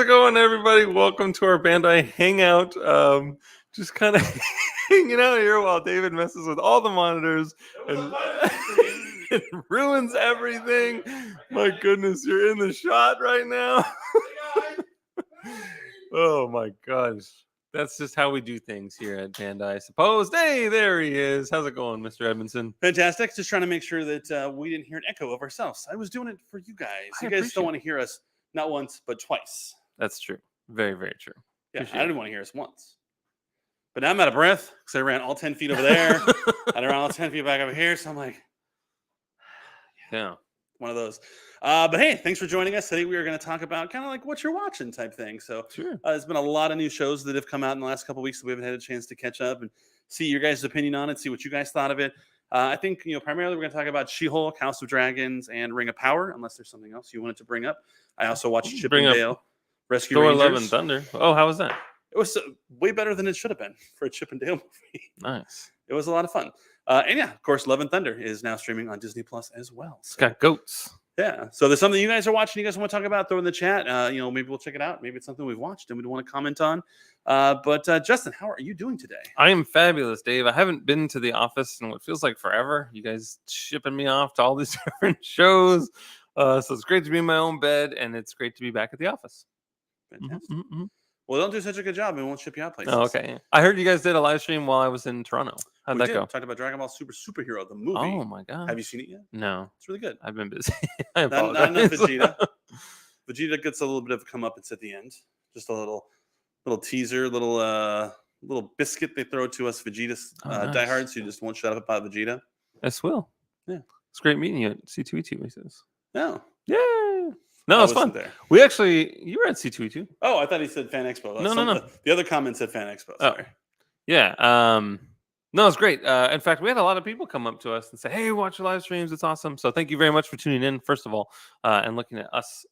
it going, everybody? Welcome to our Bandai Hangout. Just kind of hanging out here while David messes with all the monitors and it ruins everything. My goodness, you're in the shot right now. Oh my gosh. That's just how we do things here at Bandai, I suppose. Hey, there he is. How's it going, Mr. Edmondson? Fantastic. Just trying to make sure that we didn't hear an echo of ourselves. I was doing it for you guys. You guys don't want to hear us not once, but twice. That's true. Very, very true. Yeah, I didn't want to hear us once. But now I'm out of breath because I ran all 10 feet over there. I ran all 10 feet back over here. So I'm like, yeah, one of those. But hey, thanks for joining us. Today we are going to talk about kind of like what you're watching type thing. So sure. There's been a lot of new shows that have come out in the last couple of weeks that we haven't had a chance to catch up and see your guys' opinion on it, see what you guys thought of it. I think, primarily we're going to talk about She-Hulk, House of Dragons, and Ring of Power, unless there's something else you wanted to bring up. I also watched Chip and Dale Rescue Thor: Rangers. Love and Thunder. Oh, how was that? It was way better than it should have been for a Chip and Dale movie. Nice. It was a lot of fun. And yeah, of course, Love and Thunder is now streaming on Disney Plus as well. It's got goats. Yeah. So there's something you guys are watching, you guys want to talk about, throw in the chat. Maybe we'll check it out. Maybe it's something we've watched and we want to comment on. But Justin, how are you doing today? I am fabulous, Dave. I haven't been to the office in what feels like forever. You guys shipping me off to all these different shows. So it's great to be in my own bed, and it's great to be back at the office. Fantastic. Mm-hmm. Well, don't do such a good job, and we won't ship you out places. Oh, okay. I heard you guys did a live stream while I was in Toronto. How'd that go? Talked about Dragon Ball Superhero, the movie. Oh my god! Have you seen it yet? No, it's really good. I've been busy. I apologize. Not enough Vegeta. Vegeta gets a little bit of comeuppance at the end. Just a little teaser, little biscuit they throw to us Vegeta's diehards who just won't shut up about Vegeta. Yes, will. Yeah, it's great meeting you at C2E2. He says. No. Yeah. No, it's fun. There. We actually, you were at C2E2. Oh, I thought he said Fan Expo. No. The other comment said Fan Expo. Sorry. Oh. Yeah. No, it's great. In fact, we had a lot of people come up to us and say, "Hey, watch your live streams. It's awesome." So thank you very much for tuning in, first of all, and looking at us.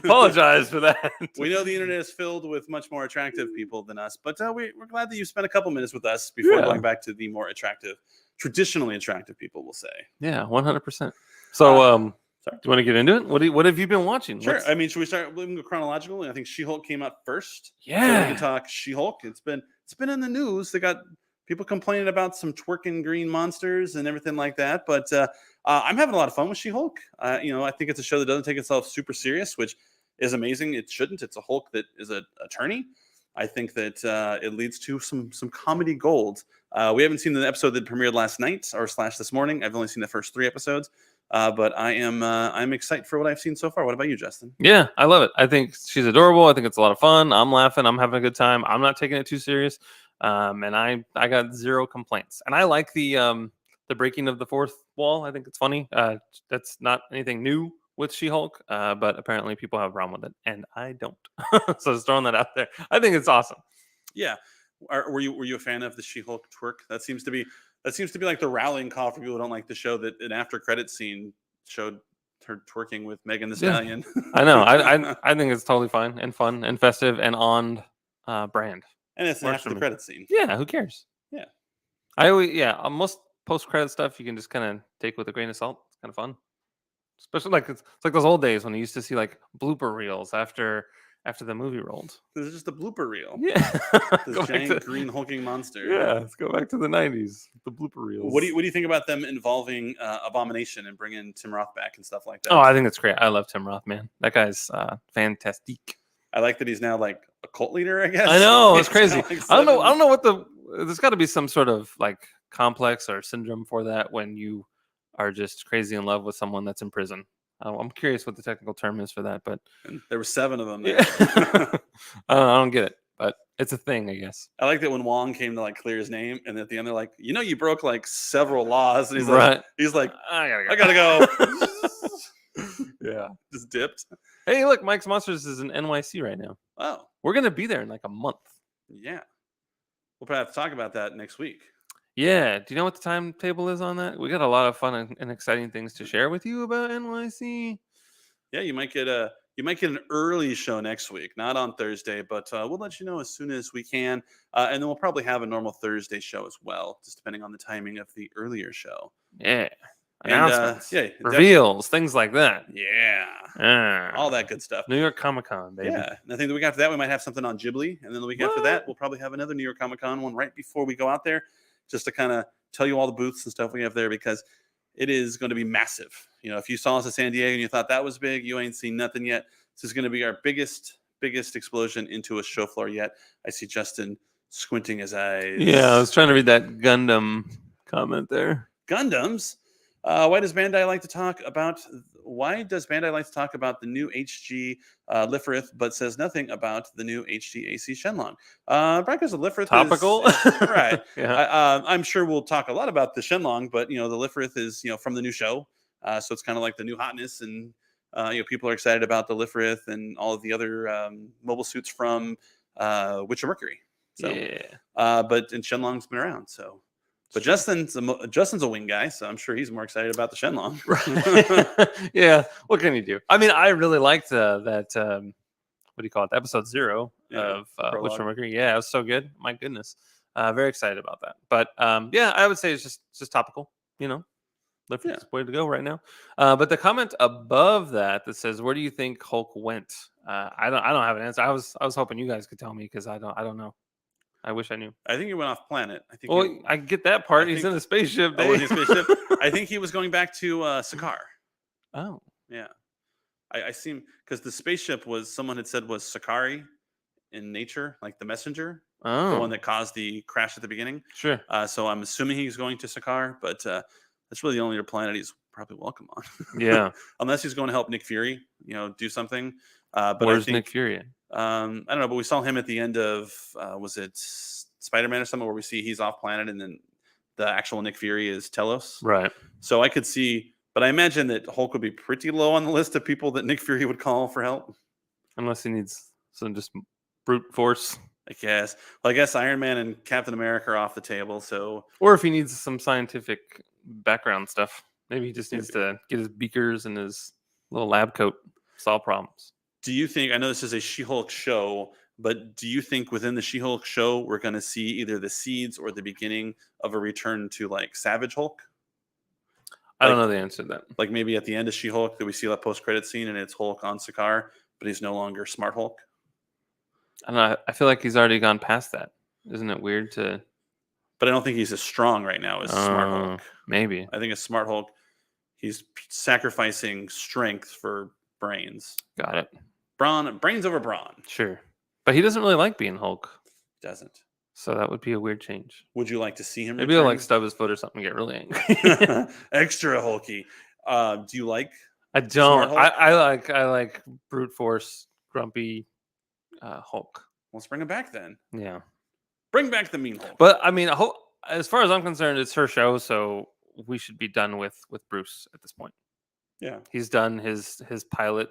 Apologize for that. We know the internet is filled with much more attractive people than us, but we're glad that you spent a couple minutes with us before going back to the more attractive, traditionally attractive people, we'll say. Yeah, 100%. So, do you want to get into it? What have you been watching? Sure. Should we start chronologically? I think She-Hulk came out first. Yeah. So we can talk She-Hulk. It's been in the news. They got people complaining about some twerking green monsters and everything like that. But I'm having a lot of fun with She-Hulk. I think it's a show that doesn't take itself super serious, which is amazing. It shouldn't. It's a Hulk that is an attorney. I think that it leads to some comedy gold. We haven't seen the episode that premiered last night or / this morning. I've only seen the first 3 episodes. But I'm excited for what I've seen so far. What about you, Justin? Yeah, I love it. I think she's adorable. I think it's a lot of fun. I'm laughing. I'm having a good time. I'm not taking it too serious. And I got 0 complaints. And I like the breaking of the fourth wall. I think it's funny. That's not anything new with She-Hulk, but apparently people have a problem with it, and I don't. So just throwing that out there. I think it's awesome. Yeah. Were you a fan of the She-Hulk twerk? That seems to be like the rallying call for people who don't like the show, that an after credit scene showed her twerking with Megan Thee Stallion. I know. I think it's totally fine and fun and festive and on brand. And it's after the credit scene. Yeah, who cares? Yeah. Most post credit stuff you can just kind of take with a grain of salt. It's kind of fun. Especially it's like those old days when you used to see like blooper reels after the movie rolled. This is just a blooper reel. Yeah. This giant green hulking monster. Yeah, let's go back to the 90s. The blooper reels. What do you think about them involving Abomination and bringing Tim Roth back and stuff like that? Oh, I think it's great. I love Tim Roth, man. That guy's fantastic. I like that he's now like a cult leader, I guess. I know, it's crazy. I don't know what there's got to be some sort of like complex or syndrome for that when you are just crazy in love with someone that's in prison. I'm curious what the technical term is for that, but there were 7 of them there. Yeah. I don't get it, but it's a thing, I guess. I like that when Wong came to like clear his name, and at the end they're like, you broke like several laws, and he's like, I gotta go. Yeah, just dipped. Hey, look, Mike's Monsters is in NYC right now. Oh, we're gonna be there in like a month. Yeah, we'll probably have to talk about that next week. Yeah. Do you know what the timetable is on that? We got a lot of fun and exciting things to share with you about NYC. Yeah, you might get an early show next week, not on Thursday, but we'll let you know as soon as we can. And then we'll probably have a normal Thursday show as well, just depending on the timing of the earlier show. Yeah. announcements, yeah, reveals, things like that. all that good stuff. New York Comic Con, baby. Yeah, and I think the week after that we might have something on Ghibli, and then the week after that we'll probably have another New York Comic Con one right before we go out there, just to kind of tell you all the booths and stuff we have there, because it is going to be massive. You know, if you saw us at San Diego and you thought that was big, you ain't seen nothing yet. This is going to be our biggest explosion into a show floor yet. I see Justin squinting his eyes. Yeah, I was trying to read that Gundam comment there. Gundams. Why does Bandai like to talk about the new HG Lifrith, but says nothing about the new HG AC Shenlong? Because the Lifrith topical, right? Yeah. I'm sure we'll talk a lot about the Shenlong, but the Lifrith is from the new show, so it's kind of like the new hotness, and people are excited about the Lifrith and all of the other mobile suits from Witch of Mercury. So, yeah. But Shenlong's been around, so. But Justin's a wing guy, so I'm sure he's more excited about the Shenlong. Right. Yeah. What can you do? I mean, I really liked that. What do you call it? Episode 0 of Witch of Mercury. Yeah, it was so good. My goodness. Very excited about that. But yeah, I would say it's just topical. Lifrith's way to go right now. But the comment above that says, "Where do you think Hulk went?" I don't have an answer. I was hoping you guys could tell me, because I don't know. I wish I knew. I think he went off planet. I get that part. He's in a spaceship. Oh, in a spaceship. I think he was going back to Sakaar. Oh, yeah. I seem, because the spaceship someone had said was Sakari in nature, like the messenger, the one that caused the crash at the beginning. Sure. So I'm assuming he's going to Sakaar, but that's really the only other planet he's probably welcome on. Yeah. Unless he's going to help Nick Fury, do something. But where's Nick Fury? I don't know, but we saw him at the end of was it Spider-Man or something, where we see he's off planet, and then the actual Nick Fury is Telos. Right. So I could see, but I imagine that Hulk would be pretty low on the list of people that Nick Fury would call for help. Unless he needs some just brute force, I guess. Well, I guess Iron Man and Captain America are off the table. So, or if he needs some scientific background stuff, maybe he just needs to get his beakers and his little lab coat, solve problems. Do you think, I know this is a She-Hulk show, but do you think within the She-Hulk show we're going to see either the seeds or the beginning of a return to like Savage Hulk? I don't know the answer to that. Like maybe at the end of She-Hulk that we see that post-credit scene and it's Hulk on Sakaar, but he's no longer Smart Hulk. I don't know. I feel like he's already gone past that. Isn't it weird to? But I don't think he's as strong right now as Smart Hulk. Maybe. I think as Smart Hulk, he's sacrificing strength for brains. Got it. Brains over brawn. Sure. But he doesn't really like being Hulk. Doesn't. So that would be a weird change. Would you like to see him? Maybe he'll like stub his foot or something and get really angry. Extra hulky. Do you like? I don't. I like brute force, grumpy Hulk. Let's bring him back then. Yeah. Bring back the mean Hulk. But I mean, as far as I'm concerned, it's her show, so we should be done with Bruce at this point. Yeah. He's done his pilot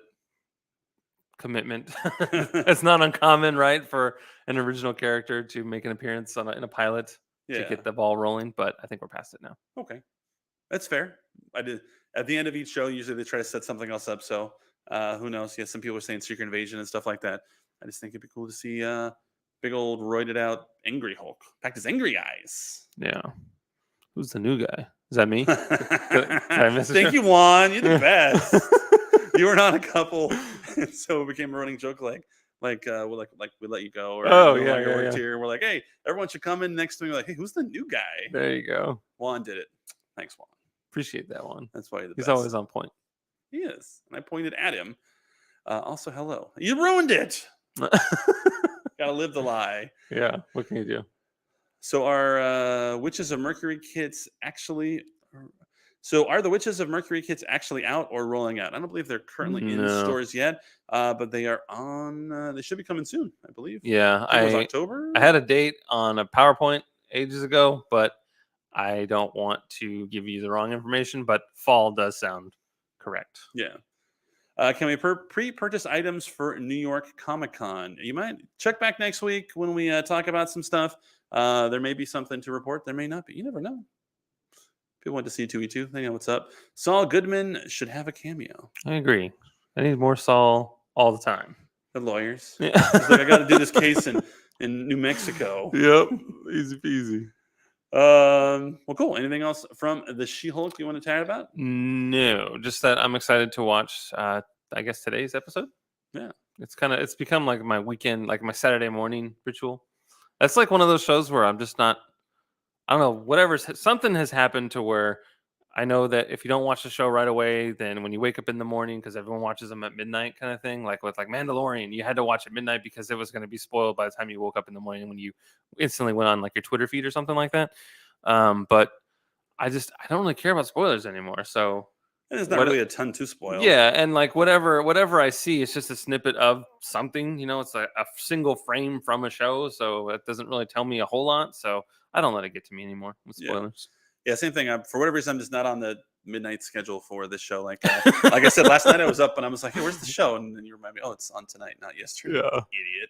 commitment. It's not uncommon, right, for an original character to make an appearance in a pilot to get the ball rolling, but I think we're past it now. Okay. That's fair. I did at the end of each show, usually they try to set something else up, so who knows? Yeah, some people are saying Secret Invasion and stuff like that. I just think it'd be cool to see big old roided out angry Hulk. Back to his angry eyes. Yeah. Who's the new guy? Is that me? Thank you, Juan. You're the best. You were on a couple, and so it became a running joke we let you go, or here. We're like, hey, everyone should come in next to me. We're like, hey, who's the new guy? There you go. Juan did it. Thanks, Juan. Appreciate that one. That's why he's always on point. He is, and I pointed at him. Also, hello. You ruined it. Gotta live the lie. Yeah. What can you do? So are Witches of Mercury kits actually? So are the Witches of Mercury kits actually out or rolling out? I don't believe they're currently in stores yet, but they are on. They should be coming soon, I believe. Yeah, I think it was October. I had a date on a PowerPoint ages ago, but I don't want to give you the wrong information. But fall does sound correct. Yeah. Can we pre-purchase items for New York Comic Con? You might check back next week when we talk about some stuff. There may be something to report. There may not be. You never know. People went to C2E2. They know what's up. Saul Goodman should have a cameo. I agree. I need more Saul all the time. The lawyers. Yeah. He's like, I got to do this case in New Mexico. Yep. Easy peasy. Well, cool. Anything else from the She-Hulk you want to chat about? No, just that I'm excited to watch. I guess today's episode. Yeah. It's become like my weekend, like my Saturday morning ritual. That's like one of those shows where I'm just not. I don't know. Something has happened to where I know that if you don't watch the show right away, then when you wake up in the morning, because everyone watches them at midnight, kind of thing. Like with like Mandalorian, you had to watch at midnight because it was going to be spoiled by the time you woke up in the morning when you instantly went on like your Twitter feed or something like that. But I don't really care about spoilers anymore. So And there's not what? really a ton to spoil. Yeah, and like whatever I see, it's just a snippet of something. It's like a single frame from a show, so it doesn't really tell me a whole lot. So I don't let it get to me anymore with spoilers. Yeah, same thing. For whatever reason, I'm just not on the midnight schedule for this show. Like I said last night, I was up and I was like, "Hey, where's the show?" And then you remind me, "Oh, it's on tonight, not yesterday." Yeah. Idiot.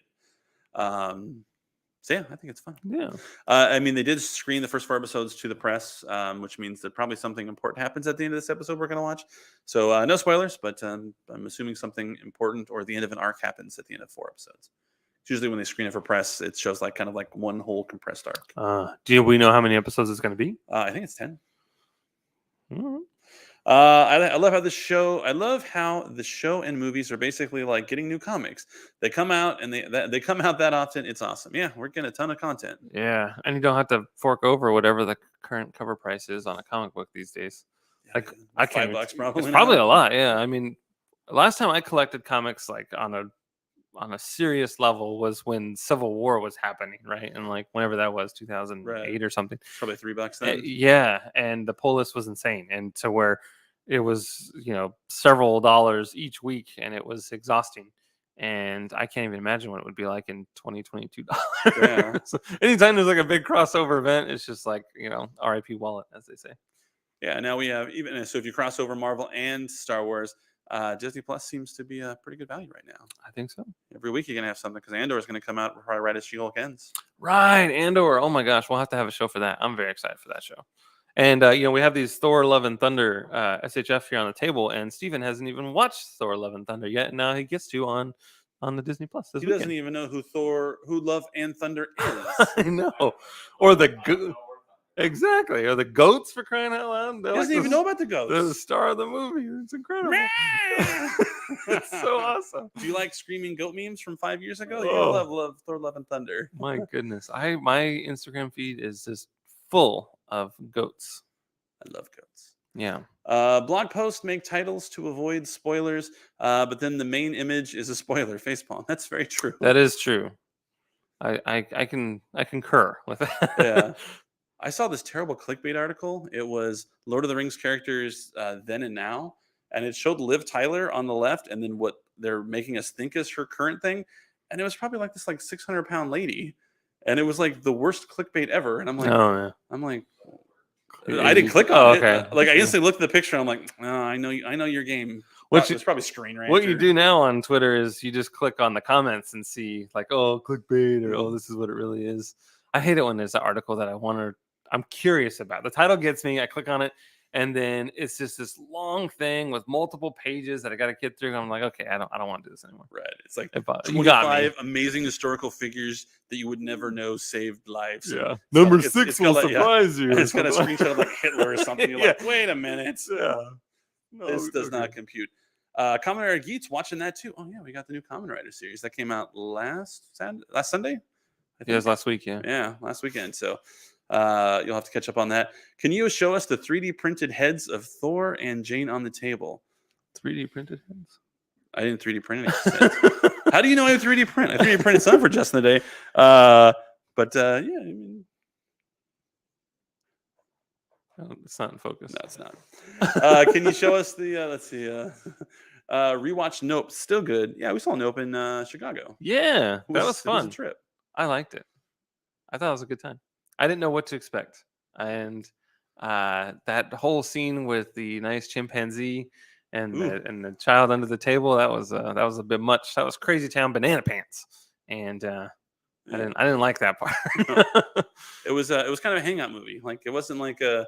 So yeah, I think it's fun. Yeah. I mean, they did screen the first 4 episodes to the press, which means that probably something important happens at the end of this episode we're going to watch. So no spoilers, but I'm assuming something important or the end of an arc happens at the end of 4 episodes. It's usually when they screen it for press, it shows like kind of like one whole compressed arc. Do we know how many episodes it's going to be? I think it's 10. Mm-hmm. I love how the show and movies are basically like getting new comics. They come out and they come out that often. It's awesome. Yeah, we're getting a ton of content. Yeah, and you don't have to fork over whatever the current cover price is on a comic book these days. Like I can't. $5 probably. It's probably a lot. Yeah, I mean, last time I collected comics like on a serious level was when Civil War was happening, right? And like whenever that was, 2008 or something. Probably $3 then. Yeah, and the pull list was insane, and to where it was several dollars each week, and it was exhausting. And I can't even imagine what it would be like in 2022 dollars. Yeah. So anytime there's like a big crossover event, it's just like RIP wallet, as they say. Yeah. Now we have so if you cross over Marvel and Star Wars. Disney Plus seems to be a pretty good value right now. I think so. Every week you're gonna have something because Andor is gonna come out probably right as She-Hulk ends. Right, Andor. Oh my gosh, we'll have to have a show for that. I'm very excited for that show. And we have these Thor: Love and Thunder SHF here on the table, and Steven hasn't even watched Thor: Love and Thunder yet, and now he gets to on the Disney Plus. He doesn't even know who Love and Thunder is. I know, or the exactly, or the goats, for crying out loud. He doesn't even know about the goats. They're the star of the movie. It's incredible. It's so awesome. Do you like screaming goat memes from 5 years ago? You love Thor: Love and Thunder. My goodness, my Instagram feed is just full of goats. I love goats. Yeah. Blog posts make titles to avoid spoilers, but then the main image is a spoiler facepalm. That's very true. That is true. I concur with that. Yeah. I saw this terrible clickbait article. It was Lord of the Rings characters then and now, and it showed Liv Tyler on the left, and then what they're making us think is her current thing, and it was probably like this 600-pound lady, and it was like the worst clickbait ever. And I'm like, I didn't click on it. Like I instantly looked at the picture, and I'm like, oh, I know your game. It's probably Screen Rant. What you do now on Twitter is you just click on the comments and see like, oh, clickbait, or oh, this is what it really is. I hate it when there's an article that I'm curious about. The title gets me. I click on it, and then it's just this long thing with multiple pages that I got to get through. And I'm like, okay, I don't want to do this anymore. Right? It's like 25 amazing historical figures that you would never know saved lives. Yeah, number 6 will surprise you. And it's got a screenshot of like Hitler or something. You're like, wait a minute. Yeah, this does not compute. Kamen Rider Geeks watching that too. Oh yeah, we got the new Kamen Rider series that came out last Sunday. It was last week. Yeah, last weekend. So. You'll have to catch up on that. Can you show us the 3D printed heads of Thor and Jane on the table? 3D printed heads? I didn't 3D print any. How do you know I 3D print? I 3D printed some for Justin today. Yeah, I mean, it's not in focus. No, it's not. Can you show us the? Let's see. Rewatch Nope. Still good. Yeah, we saw Nope in Chicago. Yeah, that was fun. It was a trip. I liked it. I thought it was a good time. I didn't know what to expect, and that whole scene with the nice chimpanzee and the child under the table, that was a bit much. That was Crazy Town Banana Pants, and I didn't like that part. It was kind of a hangout movie. Like it wasn't like a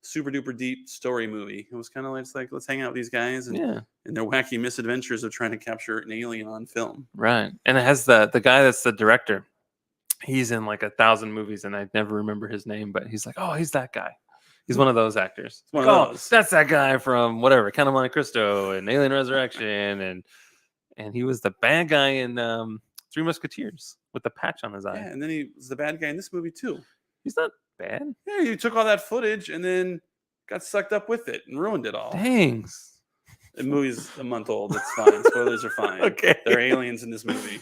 super duper deep story movie. It was kind of like let's hang out with these guys and their wacky misadventures of trying to capture an alien on film. Right, and it has the guy that's the director. He's in like 1,000 movies, and I never remember his name, but he's like, oh, he's that guy. He's one of those actors. It's one Like, of oh, those. that's that guy from whatever, Count of Monte Cristo and Alien Resurrection, and he was the bad guy in Three Musketeers with the patch on his eye. Yeah, and then he was the bad guy in this movie too. He's not bad. Yeah, he took all that footage and then got sucked up with it and ruined it all. Thanks. The movie's a month old. It's fine. Spoilers are fine. Okay. There are aliens in this movie.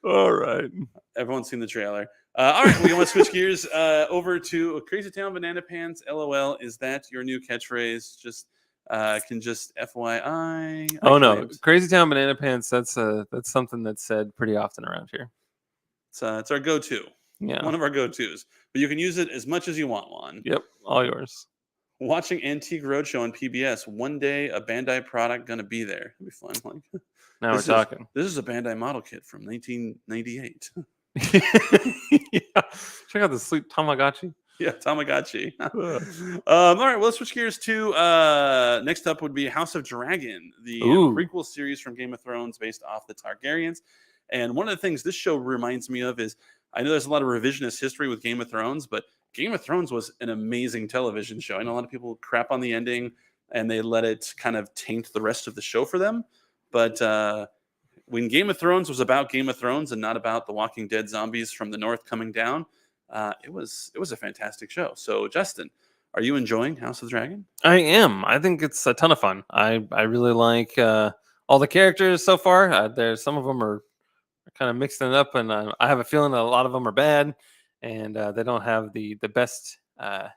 All right. Everyone's seen the trailer. All right, we want to switch gears over to Crazy Town Banana Pants. LOL. Is that your new catchphrase? Just FYI. Oh no, Crazy Town Banana Pants. That's something that's said pretty often around here. It's our go-to. Yeah. One of our go-tos. But you can use it as much as you want, Juan. Yep. All yours. Watching Antique Roadshow on PBS. One day, a Bandai product gonna be there. It'll be fun. Like, Now we're talking. This is a Bandai model kit from 1998. Yeah. Check out the Sleep Tamagotchi. Yeah, Tamagotchi. All right, well, let's switch gears to next up would be House of Dragon, the prequel series from Game of Thrones based off the Targaryens. And one of the things this show reminds me of is I know there's a lot of revisionist history with Game of Thrones, but Game of Thrones was an amazing television show. I know a lot of people crap on the ending and they let it kind of taint the rest of the show for them. But when Game of Thrones was about Game of Thrones and not about the Walking Dead zombies from the north coming down, it was a fantastic show. So, Justin, are you enjoying House of the Dragon? I am. I think it's a ton of fun. I really like all the characters so far. There's some of them are kind of mixing it up, and I have a feeling that a lot of them are bad, and they don't have the best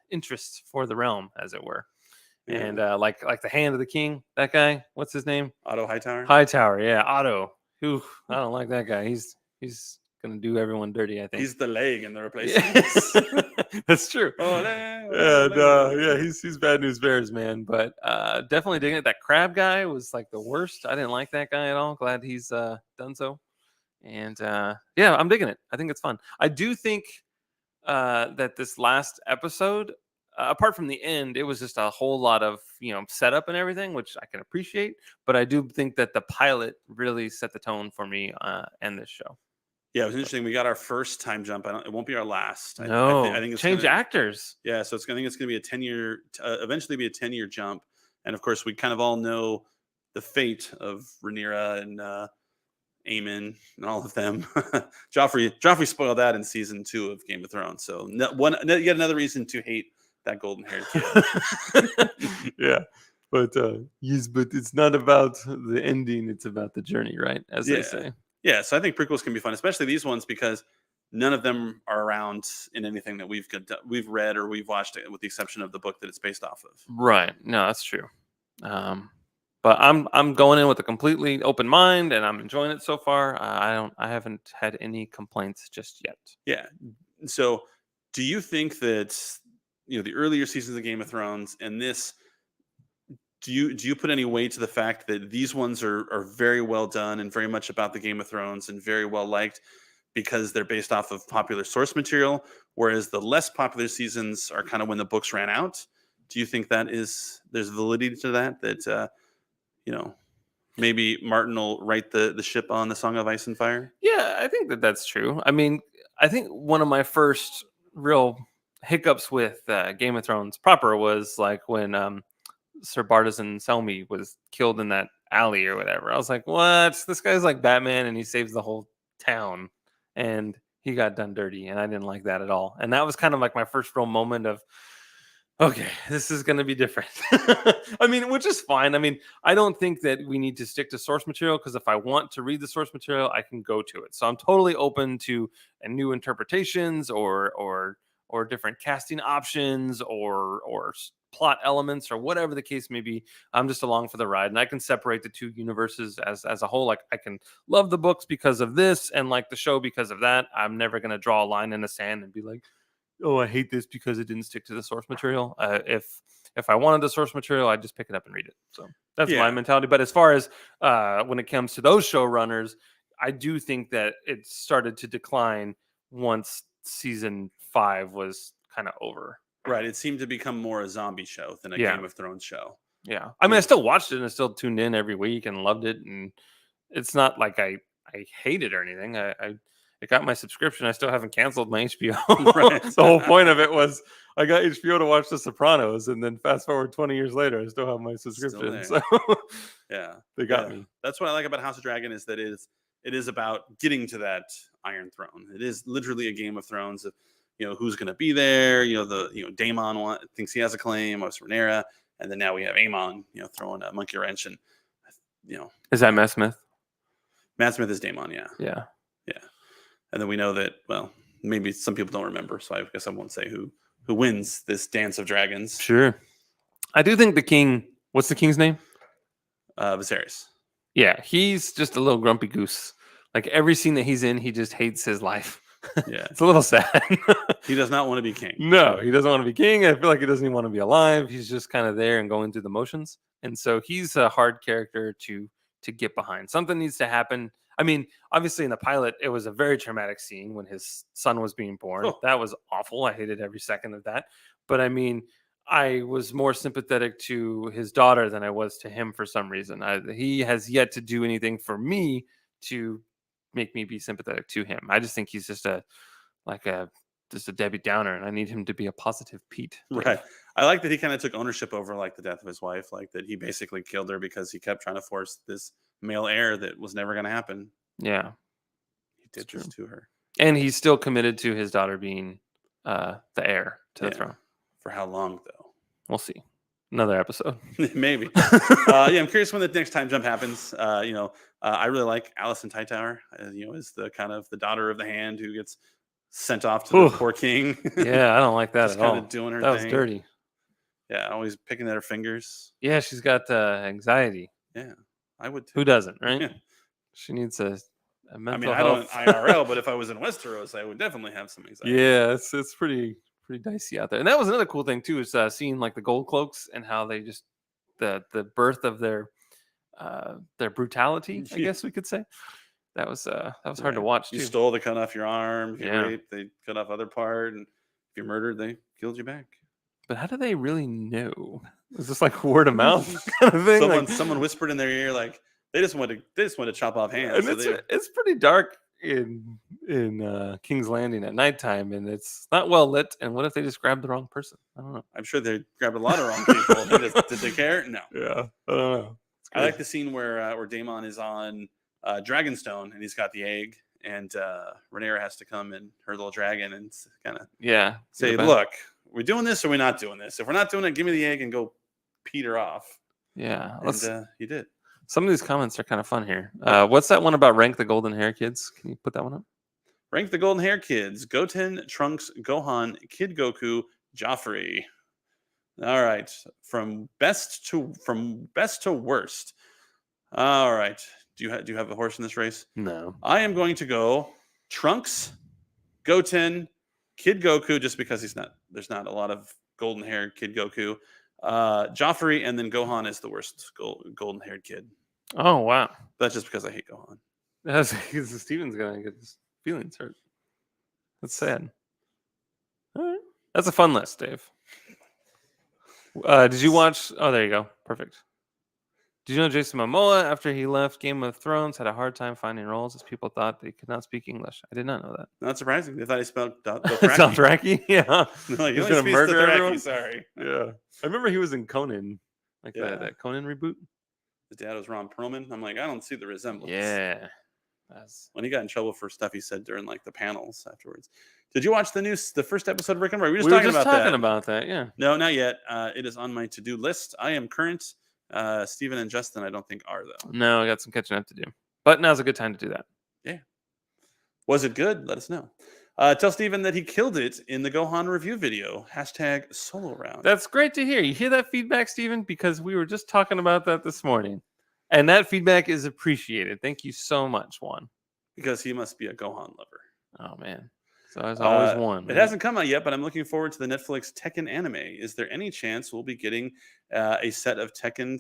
interest for the realm, as it were. Yeah. And like the Hand of the King, that guy, what's his name? Otto Hightower. Hightower, yeah, Otto. Whew, I don't like that guy. He's gonna do everyone dirty, I think. He's the leg in the replacements. That's true. Yeah, he's bad news bears, man. But definitely digging it. That crab guy was like the worst. I didn't like that guy at all. Glad he's done so. And yeah, I'm digging it. I think it's fun. I do think that this last episode, apart from the end, it was just a whole lot of setup and everything, which I can appreciate. But I do think that the pilot really set the tone for me and this show. Yeah, it was interesting. We got our first time jump. It won't be our last. No, I think it's change actors. Yeah, so I think it's going to be a 10-year, eventually be a 10-year jump. And of course, we kind of all know the fate of Rhaenyra and Aemon and all of them. Joffrey spoiled that in season 2 of Game of Thrones. So yet another reason to hate that golden-haired kid. Yeah. But yes, but it's not about the ending; it's about the journey, right? As they say. Yeah, so I think prequels can be fun, especially these ones, because none of them are around in anything that we've read or we've watched, with the exception of the book that it's based off of. Right. No, that's true. But I'm going in with a completely open mind, and I'm enjoying it so far. I haven't had any complaints just yet. Yeah. So, do you think that the earlier seasons of Game of Thrones and this? Do you put any weight to the fact that these ones are very well done and very much about the Game of Thrones and very well liked because they're based off of popular source material, whereas the less popular seasons are kind of when the books ran out? Do you think there's validity to that maybe Martin will write the ship on the Song of Ice and Fire? Yeah, I think that's true. I mean, I think one of my first real hiccups with Game of Thrones proper was like when Sir Bartizan Selmy was killed in that alley or whatever. I was like, what? This guy's like Batman and he saves the whole town and he got done dirty, and I didn't like that at all. And that was kind of like my first real moment of, okay, this is going to be different. I mean, which is fine. I mean, I don't think that we need to stick to source material, because if I want to read the source material, I can go to it. So I'm totally open to new interpretations or different casting options or plot elements or whatever the case may be. I'm just along for the ride, and I can separate the two universes as a whole. Like, I can love the books because of this and like the show because of that. I'm never going to draw a line in the sand and be like, oh, I hate this because it didn't stick to the source material. If I wanted the source material, I'd just pick it up and read it. So that's my mentality. But as far as when it comes to those showrunners, I do think that it started to decline once season 5 was kind of over. Right. It seemed to become more a zombie show than a Game of Thrones show. Yeah. I mean, I still watched it and I still tuned in every week and loved it. And it's not like I hate it or anything. it got my subscription. I still haven't canceled my HBO. Right. The whole point of it was I got HBO to watch The Sopranos, and then fast forward 20 years later, I still have my subscription. there. So Yeah, they got me. That's what I like about House of Dragon is that it is about getting to that Iron Throne. It is literally a Game of Thrones of who's going to be there. Daemon thinks he has a claim. Obviously Rhaenyra, and then now we have Aemon throwing a monkey wrench, and Is that Matt Smith? Matt Smith is Daemon. Yeah. And then we know that, well, maybe some people don't remember, so I guess I won't say who wins this Dance of Dragons. Sure. I do think the king. What's the king's name? Viserys. Yeah, he's just a little grumpy goose. Like every scene that he's in, he just hates his life. Yeah, It's a little sad. he does not want to be king. No, he doesn't want to be king. I feel like he doesn't even want to be alive. He's just kind of there and going through the motions. And so he's a hard character to get behind. Something needs to happen. I mean, obviously in the pilot, it was a very traumatic scene when his son was being born. Oh. That was awful. I hated every second of that. But I mean, I was more sympathetic to his daughter than I was to him for some reason. He has yet to do anything for me to make me be sympathetic to him. I just think he's just a Debbie Downer, and I need him to be a positive Pete. Right. I like that he kind of took ownership over like the death of his wife, like that he basically killed her because he kept trying to force this male heir that was never going to happen. Yeah, he did this to her, and he's still committed to his daughter being the heir to the throne. For how long, though? We'll see. Another episode, maybe. I'm curious when the next time jump happens. I really like Alicent Hightower. Is the kind of the daughter of the Hand who gets sent off to the poor king. Yeah, I don't like that Just at all. kind of doing her that thing. was dirty. Yeah, always picking at her fingers. Yeah, she's got anxiety. Yeah, I would too. Who doesn't, right? Yeah. She needs a mental I health. don't IRL, but if I was in Westeros, I would definitely have some anxiety. Yeah, it's pretty dicey out there. And that was another cool thing too, is seeing like the gold cloaks and how they just the birth of their brutality, I guess we could say. That was hard to watch too. You stole, they cut off your arm. If you Yeah. raped, they cut off other part, and if you murdered, they killed you back. But how do they really know? Is this like word of mouth kind of thing? Someone whispered in their ear, like they just want to chop off hands. And So it's pretty dark in King's Landing at nighttime, and it's not well lit. And what if they just grabbed the wrong person? I don't know. I'm sure they grabbed a lot of wrong people. Did they care? No. Yeah, I don't know. I like the scene where Daemon is on Dragonstone and he's got the egg, and Rhaenyra has to come in her little dragon and kind of say, "Look, we're doing this or we're not doing this. If we're not doing it, give me the egg and go peter off." Yeah, and he did. Some of these comments are kind of fun here. What's that one about rank the golden hair kids? Can you put that one up? Rank the golden hair kids: Goten, Trunks, Gohan, Kid Goku, Joffrey. All right, from best to worst. All right, do you have a horse in this race? No. I am going to go Trunks, Goten, Kid Goku, just because there's not a lot of golden haired Kid Goku. Joffrey, and then Gohan is the worst golden haired kid. Oh wow, That's just because I hate Gohan. That's because Steven's gonna get his feelings hurt. That's sad. All right, that's a fun list, Dave. Did you watch? Oh, there you go. Perfect. Did you know Jason Momoa, after he left Game of Thrones, had a hard time finding roles as people thought they could not speak English? I did not know that. Not surprising. They thought he spelled Dothraki. Yeah. Like, He's gonna murder everyone. Sorry. Yeah. I remember he was in Conan, like that Conan reboot. His dad was Ron Perlman. I'm like, I don't see the resemblance. Yeah. When he got in trouble for stuff he said during like the panels afterwards. Did you watch the first episode of Rick and Morty? We were just talking about that. Yeah. No, not yet. It is on my to-do list. I am current. Steven and Justin, I don't think are though. No, I got some catching up to do. But now's a good time to do that. Yeah. Was it good? Let us know. Tell Steven that he killed it in the Gohan review video. # solo round. That's great to hear. You hear that feedback, Steven? Because we were just talking about that this morning. And that feedback is appreciated. Thank you so much, Juan. Because he must be a Gohan lover. Oh, man. So there's always one. It hasn't come out yet, but I'm looking forward to the Netflix Tekken anime. Is there any chance we'll be getting a set of Tekken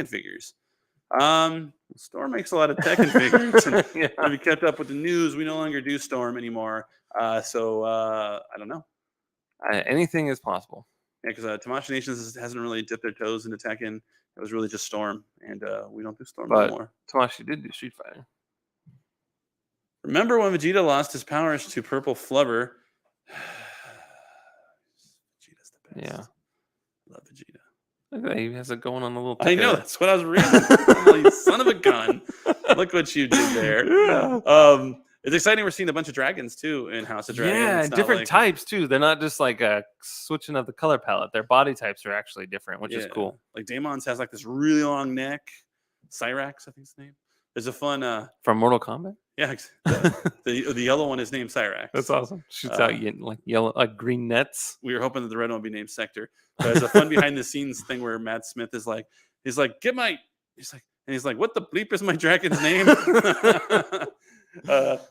figures? Storm makes a lot of Tekken figures. And we kept up with the news. We no longer do Storm anymore. So I don't know. Anything is possible. Yeah, because Tamashii Nations hasn't really dipped their toes into Tekken. It was really just Storm, and we don't do Storm anymore. Tamashii did do Street Fighter. Remember when Vegeta lost his powers to Purple Flubber? Vegeta's the best. Yeah. Love Vegeta. Look at that. He has it going on the little I know, ticker. that's what I was reading. I'm like, you son of a gun. Look what you did there. Yeah. It's exciting. We're seeing a bunch of dragons too in House of Dragon. Yeah, It's and not different like- types too. They're not just like switching up the color palette. Their body types are actually different, which is Yeah. cool. Like Daemon's has like this really long neck. Cyrax, I think his name. There's a fun From Mortal Kombat. yeah, the yellow one is named Cyrax. That's awesome. Shoots out like yellow, like green nets. We were hoping that the red one would be named Sector. But there's a fun behind the scenes thing where Matt Smith is like, he's like, what the bleep is my dragon's name?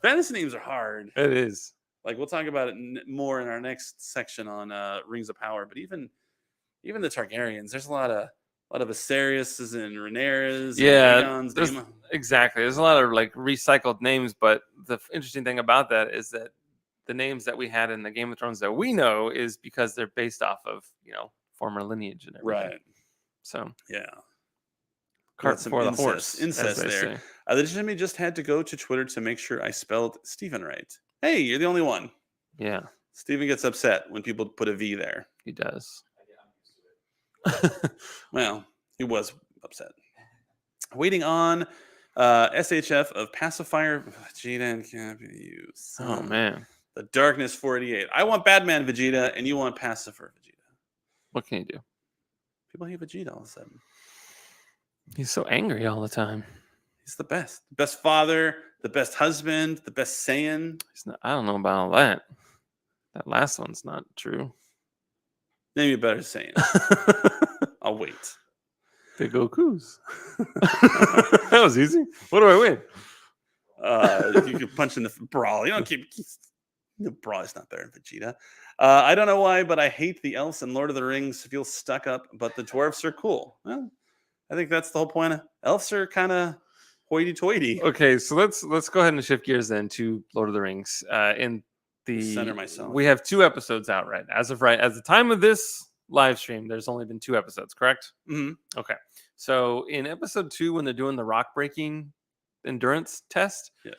Fantasy names are hard. It is. Like we'll talk about it more in our next section on Rings of Power. But even the Targaryens, there's a lot of Viserys and Rhaenyras. Yeah, and there's- Daemon. Exactly. There's a lot of like recycled names, but the interesting thing about that is that the names that we had in the Game of Thrones that we know is because they're based off of, former lineage and everything. Right. So Yeah. cart some before the incest- horse. incest as they there. say. The Jimmy just had to go to Twitter to make sure I spelled Stephen right. Hey, you're the only one. Yeah, Stephen gets upset when people put a V there. he does. Well, he was upset. Waiting on SHF of Pacifier Vegeta and can't be used. Oh man, The Darkness 488. I want Batman Vegeta and you want Pacifier Vegeta. what can you do? People hate Vegeta all of a sudden. He's so angry all the time. He's the best. The best father, the best husband, the best Saiyan. He's not. I don't know about all that. That last one's not true. Name me a better Saiyan. I'll wait. Big Goku's. That was easy. What do I win? You can punch in the brawl. You don't keep the brawl is not better than Vegeta. I don't know why, but I hate the elves in Lord of the Rings. Feel stuck up, but the dwarfs are cool. Well, I think that's the whole point. Elves are kind of hoity-toity. Okay, so let's go ahead and shift gears then to Lord of the Rings. In the Center myself. we have 2 episodes out as of the time of this live stream. There's only been 2 episodes, correct? Mhm. Okay, so in episode 2, when they're doing the rock breaking endurance test, Yes.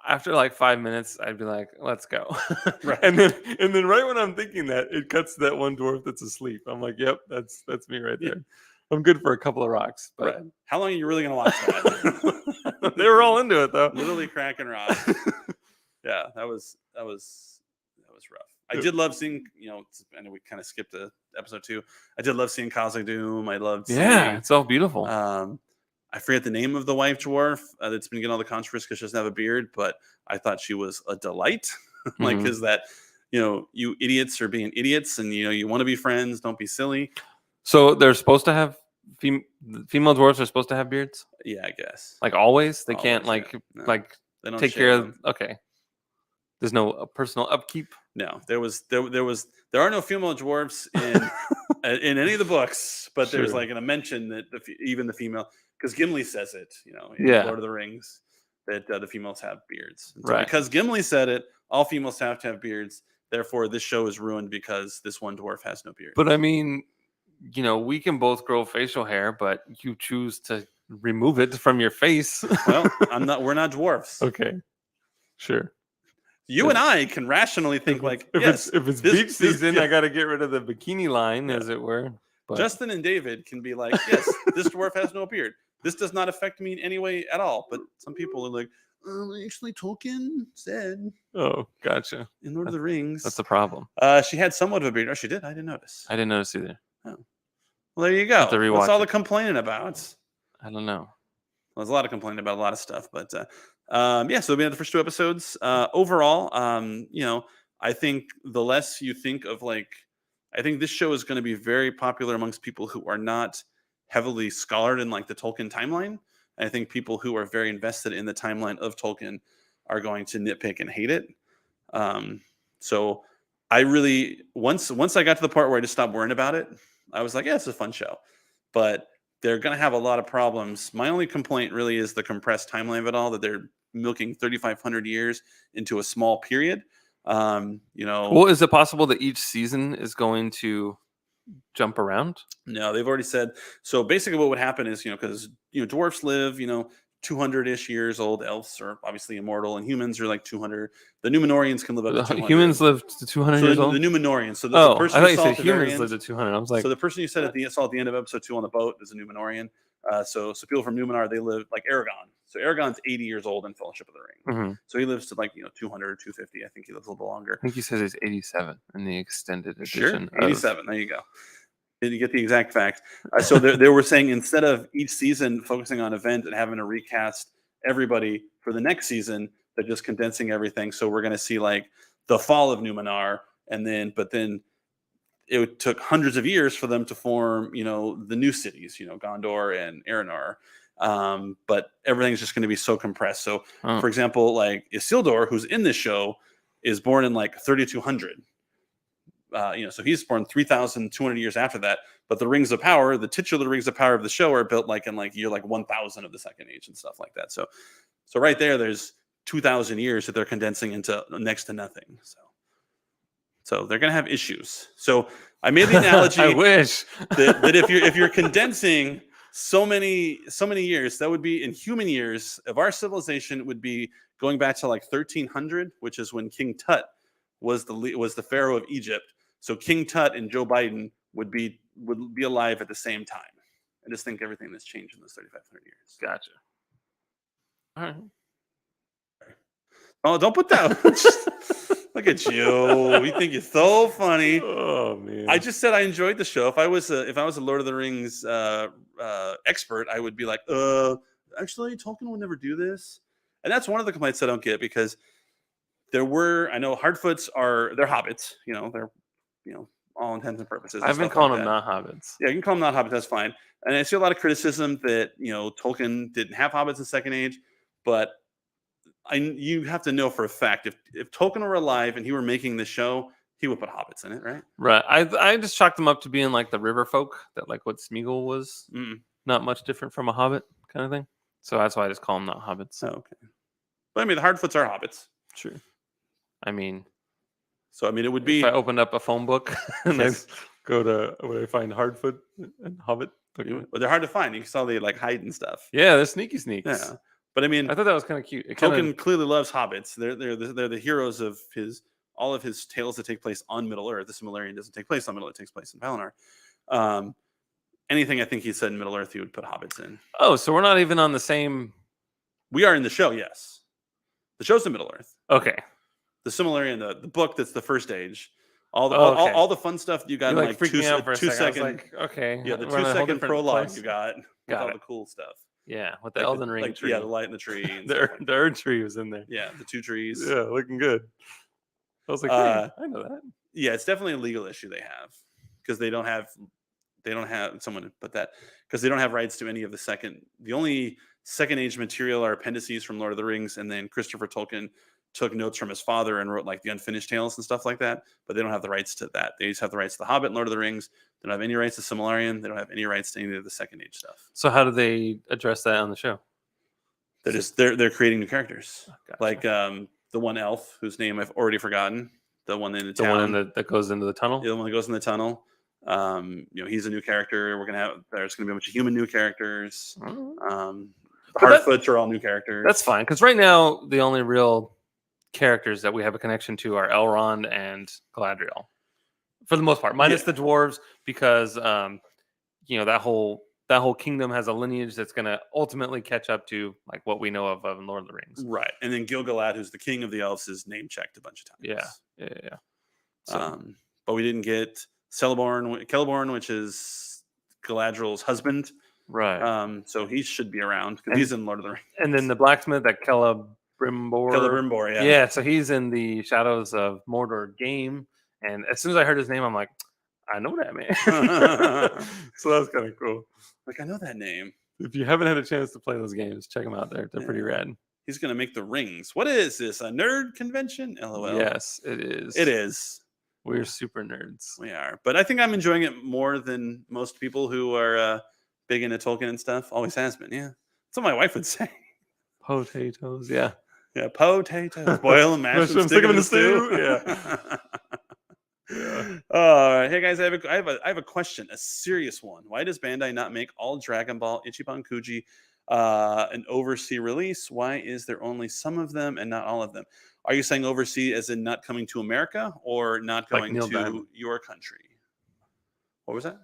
after like 5 minutes, I'd be like, "Let's go!" Right. and then right when I'm thinking that, it cuts to that one dwarf that's asleep. I'm like, "Yep, that's me right Yeah. there." I'm good for a couple of rocks, but Right. How long are you really going to watch that? they were all into it though. Literally cracking rock. Yeah, that was rough. I did love seeing, I know we kind of skipped episode 2. I did love seeing Khazad Doom. I loved Yeah, seeing, it's all beautiful. I forget the name of the wife dwarf that's been getting all the controversy because she doesn't have a beard, but I thought she was a delight. Like, Mhm. because that, you idiots are being idiots and, you want to be friends. Don't be silly. So they're supposed to have female dwarves are supposed to have beards, Yeah, I guess. like always. They can't Always, like yeah. No, like they don't take shave care them. of. Okay, there's no personal upkeep. No, there are no female dwarfs in any of the books, but there's Sure. like a mention that even the female, because Gimli says it, in Yeah. Lord of the Rings, that the females have beards. And so Right. because Gimli said it, all females have to have beards. Therefore, this show is ruined because this one dwarf has no beard. But I mean, we can both grow facial hair, but you choose to remove it from your face. Well, we're not dwarfs. Okay, sure. You and I can rationally think like, if yes, it's this- beach this- season, yeah. I got to get rid of the bikini line, as it were. But Justin and David can be like, yes, this dwarf has no beard. This does not affect me in any way at all. But some people are like, actually, Tolkien said oh, gotcha. in Lord of the Rings. That's the problem. She had somewhat of a beard. Oh, she did? I didn't notice. I didn't notice either. Well, there you go. Have to What's rewatch all it. the complaining about? I don't know. There's a lot of complaining about a lot of stuff. But so we had the first 2 episodes. Overall, I think the less you think of I think this show is going to be very popular amongst people who are not heavily scholared in the Tolkien timeline. I think people who are very invested in the timeline of Tolkien are going to nitpick and hate it. So I really once I got to the part where I just stopped worrying about it, I was like, yeah, it's a fun show. But they're going to have a lot of problems. My only complaint really is the compressed timeline of it all, that they're milking 3,500 years into a small period. Well, is it possible that each season is going to jump around? No, they've already said. So basically what would happen is, because, dwarfs live, 200-ish years old. Elves are obviously immortal, and humans are like 200. The Numenorians can live up to 200. Humans live to 200 So years the old? Numenorians. So the Oh, I person thought you you saw said at the very humans end. lived to 200. I was like, So the person you said saw at the end of episode 2 on the boat is a Numenorian. So people from Numenor, they live like Aragon. So Aragon's 80 years old in Fellowship of the Ring. So he lives to like 200 or 250. I think he lives a little longer. I think he says he's 87 in the extended Sure, edition. 87. There you go. Did you get the exact fact? So they were saying instead of each season focusing on event and having to recast everybody for the next season, they're just condensing everything. So we're going to see like the fall of Numenor, but then it took hundreds of years for them to form, the new cities, Gondor and Arnor. But everything's just going to be so compressed. So, for example, like Isildur, who's in this show, is born in like 3200. So he's born 3,200 years after that. But the Rings of Power, the titular Rings of Power of the show, are built like in like year like 1,000 of the Second Age and stuff like that. So right there's 2,000 years that they're condensing into next to nothing. So they're gonna have issues. So I made the analogy. I wish that if you're condensing so many years, that would be in human years of our civilization would be going back to like 1300, which is when King Tut was the pharaoh of Egypt. So King Tut and Joe Biden would be alive at the same time. I just think everything that's changed in those 3,500 years. Gotcha. All right. Oh, don't put that. Look at you. You think you're so funny. Oh man. I just said I enjoyed the show. If I was a Lord of the Rings expert, I would be like, actually, Tolkien would never do this. And that's one of the complaints I don't get, because I know Hardfoots they're hobbits. They're all intents and purposes. I've been calling them not hobbits. Yeah, you can call them not hobbits. That's fine. And I see a lot of criticism that Tolkien didn't have hobbits in Second Age, but you have to know for a fact if Tolkien were alive and he were making this show, he would put hobbits in it, right? Right. I just chalked them up to being like the river folk, that like what Smeagol was, not much different from a hobbit kind of thing. So that's why I just call them not hobbits. Oh, okay. But I mean, the Hardfoots are hobbits. True. I mean, it would be if I opened up a phone book and yes. I go to where I find Hardfoot and Hobbit. Okay. But they're hard to find. You saw they like hide and stuff. Yeah, they're sneaky sneaks. Yeah. But I mean, I thought that was kind of cute. Tolkien clearly loves hobbits. They're the heroes of all of his tales that take place on Middle Earth. The Silmarillion doesn't take place on Middle Earth; it takes place in Valinor. Anything I think he said in Middle Earth, he would put hobbits in. Oh, so we're not even on the same. We are in the show. Yes, the show's in Middle Earth. Okay. The Silmarillion, the book that's the first age. All the fun stuff you got in like 2 second. Like, okay. Yeah, the 2 second prologue you got with all the cool stuff. Yeah, with the Elden Ring tree. Yeah, the light in the tree. And the Erd tree was in there. Yeah, the 2 trees. Yeah, looking good. I was like, hey, I know that. Yeah, it's definitely a legal issue they have, because they don't have someone put that, because they don't have rights to any of the only Second Age material are appendices from Lord of the Rings, and then Christopher Tolkien took notes from his father and wrote like the unfinished tales and stuff like that, but they don't have the rights to that. They just have the rights to The Hobbit and Lord of the Rings. They don't have any rights to Silmarillion. They don't have any rights to any of the Second Age stuff. So how do they address that on the show? They're creating new characters. Gotcha. Like the one elf whose name I've already forgotten. The one in the town. One that goes into the tunnel. The one that goes in the tunnel. He's a new character. There's gonna be a bunch of human new characters. Hardfoots are all new characters. That's fine, because right now the only real characters that we have a connection to are Elrond and Galadriel, for the most part, minus the dwarves, because that whole kingdom has a lineage that's going to ultimately catch up to like what we know of in Lord of the Rings. Right. And then Gil-galad, who's the king of the elves, is name checked a bunch of times. Yeah. So, but we didn't get Celeborn, which is Galadriel's husband. Right. So he should be around, because he's in Lord of the Rings. And then the blacksmith, that Celebrimbor, yeah. Yeah, so he's in the Shadows of Mordor game. And as soon as I heard his name, I'm like, I know that man. So that was kind of cool. Like, I know that name. If you haven't had a chance to play those games, check them out. They're pretty rad. He's going to make the rings. What is this? A nerd convention? LOL. Yes, it is. It is. We're super nerds. We are. But I think I'm enjoying it more than most people who are big into Tolkien and stuff. Always has been, yeah. That's what my wife would say. Potatoes, yeah. Yeah, potatoes. Boil them, mash them, stick them in the stew. Yeah. Hey guys, I have a question, a serious one. Why does Bandai not make all Dragon Ball, Ichiban Kuji, an overseas release. Why is there only some of them and not all of them? Are you saying overseas as in not coming to America or not Like going Neil to Diamond. your country? What was that?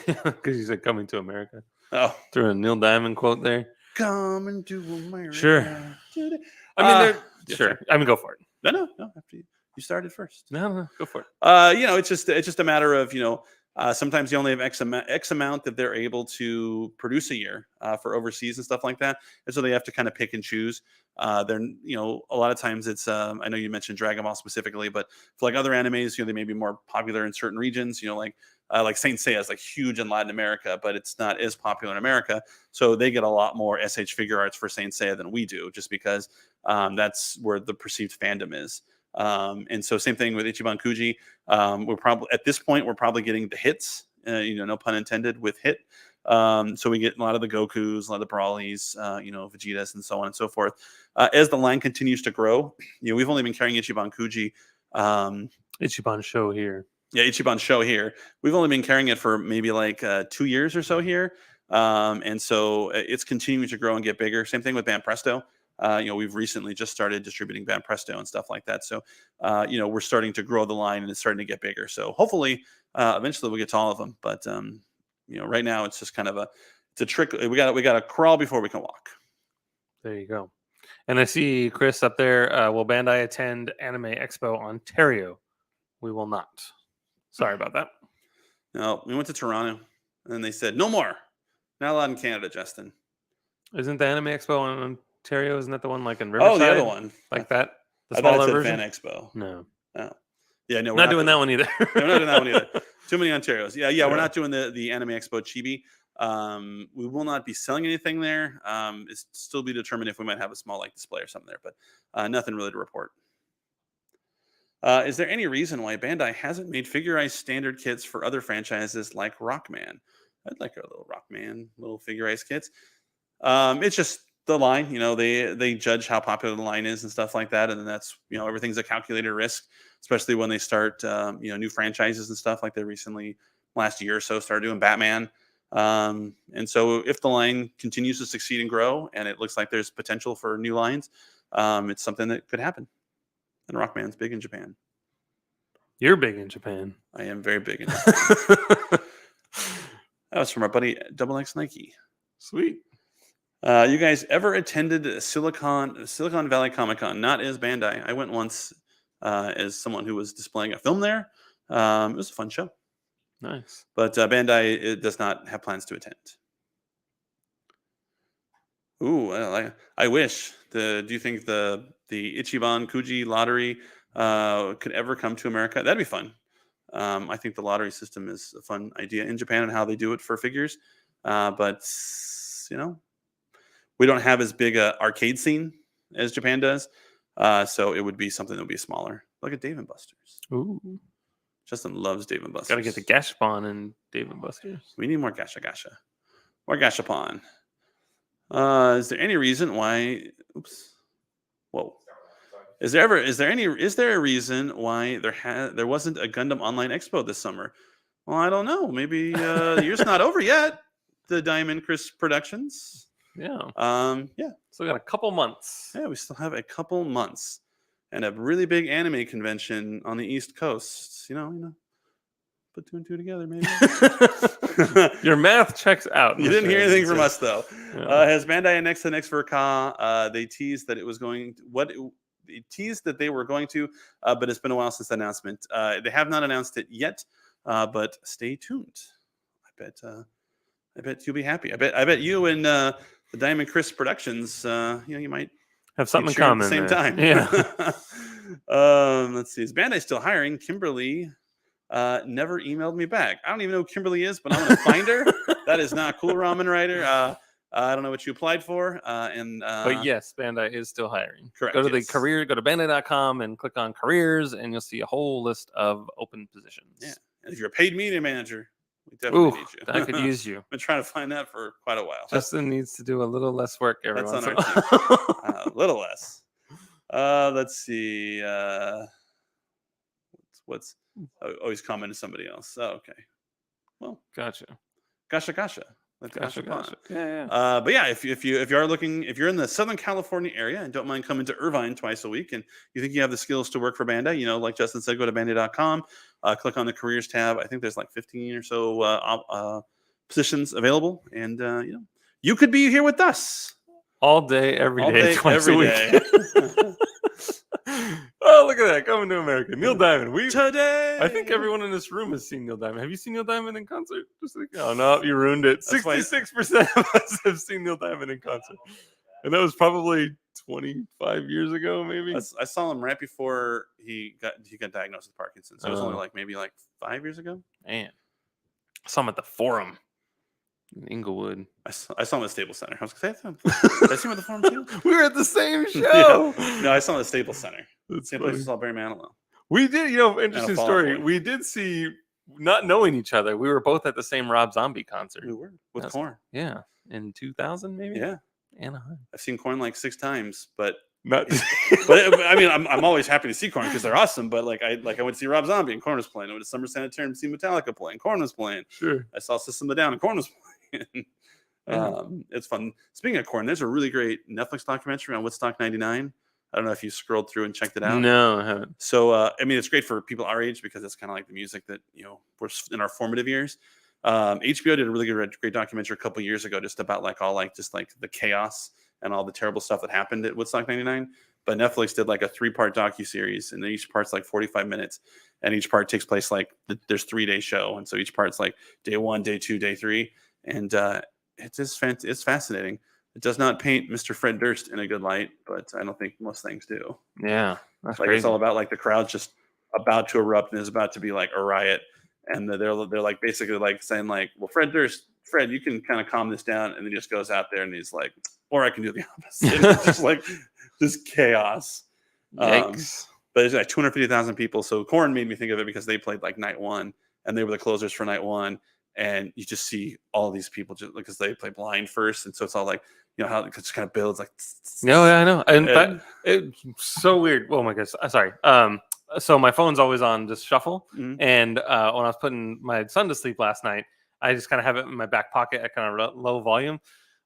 Because you said coming to America. Oh, Threw a Neil Diamond quote there. coming to America. Sure. today. I mean, they're Yeah, sure. sorry. I mean, go for it. No. After you started first. No, go for it. It's just a matter of sometimes you only have X amount that they're able to produce a year for overseas and stuff like that, and so they have to kind of pick and choose. They're a lot of times it's I know you mentioned Dragon Ball specifically, but for like other animes, they may be more popular in certain regions. Like Saint Seiya is like huge in Latin America, but it's not as popular in America. So they get a lot more SH figure arts for Saint Seiya than we do, just because that's where the perceived fandom is. And so same thing with Ichiban Kuji. We're probably at this point we're probably getting the hits, no pun intended, with hit. So we get a lot of the Gokus, a lot of the Brawlies, Vegetas, and so on and so forth. As the line continues to grow, we've only been carrying Ichiban Kuji. Ichiban show here. Yeah, Ichiban show here. We've only been carrying it for maybe like 2 years or so here. And so it's continuing to grow and get bigger. Same thing with Band Presto. We've recently just started distributing Band Presto and stuff like that. So, we're starting to grow the line and it's starting to get bigger. So hopefully, eventually we'll get to all of them. But, right now it's just kind of it's a trick. We got to crawl before we can walk. There you go. And I see Chris up there. Will Bandai attend Anime Expo Ontario? We will not. Sorry about that. No, we went to Toronto and they said, no more. Not allowed in Canada, Justin. Isn't the Anime Expo in Ontario? Isn't that the one like in Riverside? Oh, the other one. Like that? The I thought it smaller said version? Fan Expo. No. Oh. Yeah, no, We're not doing that one either. No, we're not doing that one either. Too many Ontarios. Yeah, we're Yeah. not doing the Anime Expo Chibi. We will not be selling anything there. It's still be determined if we might have a small display or something there, but nothing really to report. Is there any reason why Bandai hasn't made figurized standard kits for other franchises like Rockman? I'd like our little Rockman, little figurized kits. It's just the line, they judge how popular the line is and stuff like that. And then that's, everything's a calculated risk, especially when they start, new franchises and stuff like they recently last year or so started doing Batman. And so if the line continues to succeed and grow, and it looks like there's potential for new lines, it's something that could happen. And Rockman's big in Japan. You're big in Japan. I am very big in Japan. That was from our buddy Double X Nike. Sweet. You guys ever attended Silicon Valley Comic Con? Not as Bandai. I went once as someone who was displaying a film there. It was a fun show. Nice. But Bandai does not have plans to attend. Ooh, I wish. Do you think the Ichiban Kuji lottery could ever come to America? That'd be fun. I think the lottery system is a fun idea in Japan and how they do it for figures. But we don't have as big a arcade scene as Japan does. So it would be something that would be smaller. Look at Dave & Buster's. Ooh. Justin loves Dave & Buster's. Got to get the Gashapon and Dave & Buster's. We need more Gasha. More Gashapon. Is there any reason why? Oops. Whoa. Is there a reason why there wasn't a Gundam Online Expo this summer? Well, I don't know. Maybe the year's not over yet. The Diamond Chris Productions. Yeah. Yeah. Still got a couple months. Yeah, we still have a couple months, and a really big anime convention on the East Coast. Put 2 and 2 together, maybe. Your math checks out. You didn't hear anything from us, though. Yeah. Has Bandai annexed the next for Ka? They teased that it was going. They teased that they were going to, but it's been a while since the announcement. They have not announced it yet, but stay tuned. I bet you'll be happy. I bet you and the Diamond Chris Productions, you might have something in common at the same time. Yeah. Let's see. Is Bandai still hiring? Kimberly never emailed me back. I don't even know who Kimberly is, but I'm going to find her. That is not cool, Ramen Rider. I don't know what you applied for. But yes, Bandai is still hiring. Correct. Go to bandai.com and click on careers, and you'll see a whole list of open positions. Yeah. And if you're a paid media manager, we definitely need you. I could use you. I've been trying to find that for quite a while. Justin needs to do a little less work every That's once on in our a while. A little less. Let's see. What's he's commenting to somebody else. Oh, okay. Well, Gotcha. Gasha. Gotcha. Yeah. But yeah, if you are looking, if you're in the Southern California area and don't mind coming to Irvine twice a week, and you think you have the skills to work for Bandai, like Justin said, go to bandai.com, click on the careers tab. I think there's like 15 or so positions available, and you could be here with us All day, every day, twice a week. day. Oh, look at that. Coming to America. Neil Diamond. Today. I think everyone in this room has seen Neil Diamond. Have you seen Neil Diamond in concert? Just like, oh, no, you ruined it. 66% of us have seen Neil Diamond in concert. And that was probably 25 years ago, maybe. I saw him right before he got diagnosed with Parkinson's. So it was only maybe 5 years ago. Man. I saw him at the Forum in Inglewood. I saw him at Staples Center. I was going to say, did I see him at the Forum too? We were at the same show. Yeah. No, I saw him at Staples Center. That's same place I saw Barry Manilow. We did, interesting story. We did see, not knowing each other, we were both at the same Rob Zombie concert. We were with Korn. Yeah, in 2000 maybe. Yeah, Anaheim. I've seen Korn like 6 times, but not. But I mean, I'm always happy to see Korn because they're awesome. But I went to see Rob Zombie and Korn was playing. I went to Summer Sanitarium to see Metallica play and Korn was playing. Sure. I saw System of a Down and Korn was playing. It's fun. Speaking of Korn, there's a really great Netflix documentary on Woodstock '99. I don't know if you scrolled through and checked it out. No, I haven't. So, I mean, it's great for people our age because it's kind of like the music that, we're in our formative years. HBO did a really great documentary a couple years ago just about the chaos and all the terrible stuff that happened at Woodstock 99. But Netflix did like a 3-part docuseries, and each part's like 45 minutes. And each part takes place there's 3-day show. And so each part's like day 1, day 2, day 3. And it's fascinating. It does not paint Mr. Fred Durst in a good light, but I don't think most things do. Yeah, that's crazy. It's all about the crowd just about to erupt and is about to be like a riot, and they're like basically like saying like, well, Fred, you can kind of calm this down, and then he just goes out there and he's like, or I can do the opposite. It's just chaos. Yikes. But it's like 250,000 people. So Korn made me think of it because they played like night 1, and they were the closers for night 1. And you just see all these people just because they play blind first, and so it's all like, how it just kind of builds like. No, yeah, I know. And it's so weird. Oh my gosh, sorry. So my phone's always on just shuffle, and when I was putting my son to sleep last night, I just kind of have it in my back pocket at kind of low volume,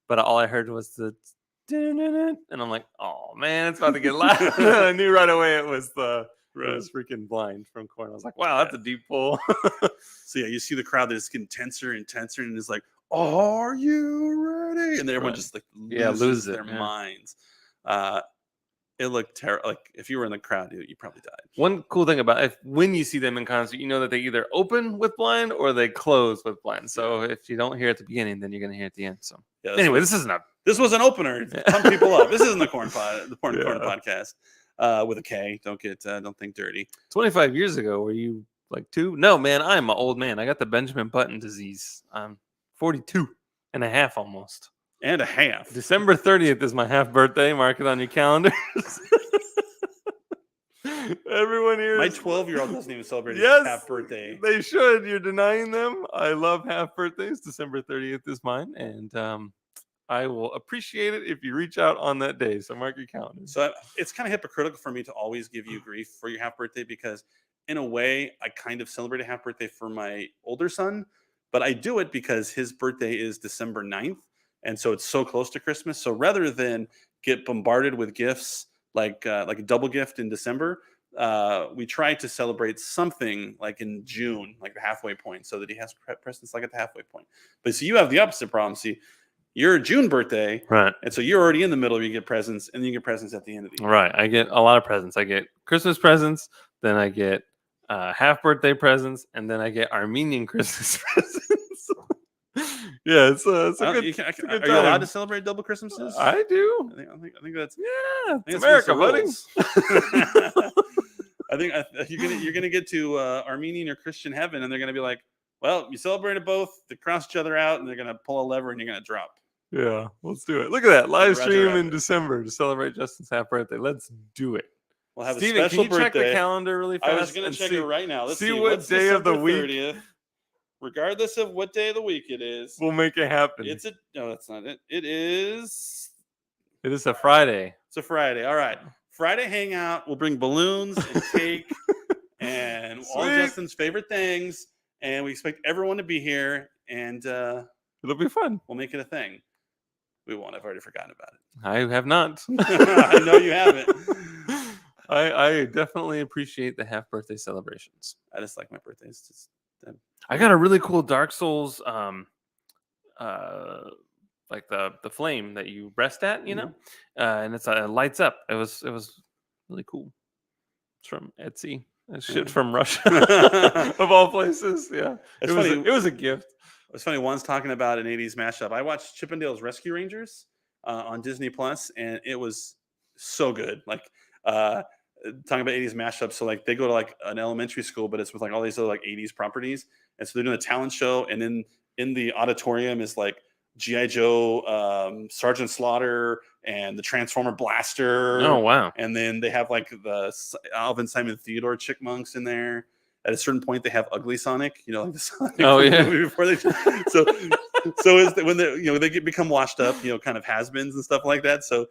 but all I heard was the, and I'm like, oh man, it's about to get loud. I knew right away it was the. Right. It was freaking blind from Korn. I was like, wow, that's a deep pull. So yeah, you see the crowd that is getting tenser and tenser, and it's like, are you ready? And then everyone just loses their minds. It looked terrible. Like if you were in the crowd, you probably died. One cool thing about when you see them in concert, you know that they either open with blind or they close with blind. So if you don't hear at the beginning, then you're going to hear at the end. So anyway, this was an opener. Pump people up. This isn't the Korn Korn podcast. With a K. Don't think dirty. 25 years ago, were you like 2? No, man, I'm an old man. I got the Benjamin Button disease. I'm 42 and a half almost. And a half. December 30th is my half birthday. Mark it on your calendars. Everyone here. My 12-year-old doesn't even celebrate his half birthday. They should. You're denying them. I love half birthdays. December 30th is mine. And I will appreciate it if you reach out on that day. So mark your calendar. So it's kind of hypocritical for me to always give you grief for your half birthday because in a way, I kind of celebrate a half birthday for my older son, but I do it because his birthday is December 9th. And so it's so close to Christmas. So rather than get bombarded with gifts like a double gift in December, we try to celebrate something like in June, like the halfway point, so that he has presents like at the halfway point. But so you have the opposite problem. See, you're a June birthday, right? And so you're already in the middle. You get presents, and then you get presents at the end of the year. Right. I get a lot of presents. I get Christmas presents, then I get half birthday presents, and then I get Armenian Christmas presents. Yeah, it's a good time. Are you allowed to celebrate double Christmases? I do. I think that's it's America, buddy. I think you're gonna get to Armenian or Christian heaven, and they're gonna be like, well, you celebrated both. They cross each other out, and they're gonna pull a lever, and you're gonna drop. Yeah, let's do it. Look at that live stream in December to celebrate Justin's half birthday. Let's do it. We'll have Steven, a special can you check the calendar really fast? I was going to check it right now. Let's see what day of the week. 30th, regardless of what day of the week it is, we'll make it happen. No, that's not it. It is a Friday. It's a Friday. All right. Friday hangout. We'll bring balloons and cake and all Justin's favorite things. And we expect everyone to be here. And It'll be fun. We'll make it a thing. We won't. I've already forgotten about it. I have not. I know you haven't. I definitely appreciate the half birthday celebrations. I just like my birthdays. Just I got a really cool Dark Souls like the flame that you rest at, you know, and it lights up. It was really cool. It's from Etsy. It's shit from Russia, of all places. Yeah, It's funny. It was a gift. It's funny. One's talking about an '80s mashup. I watched Chippendales Rescue Rangers on Disney Plus, and it was so good. Like talking about '80s mashups. So like they go to like an elementary school, but it's with like all these other like '80s properties, and so they're doing a talent show, and then in the auditorium is like G.I. Joe, Sergeant Slaughter, and the Transformer Blaster. Oh wow! And then they have like the Alvin Simon Theodore Chickmunks in there. At a certain point, they have Ugly Sonic. You know, like the Sonic. Oh yeah. Before they when they become washed up, you know, kind of has-beens and stuff like that. So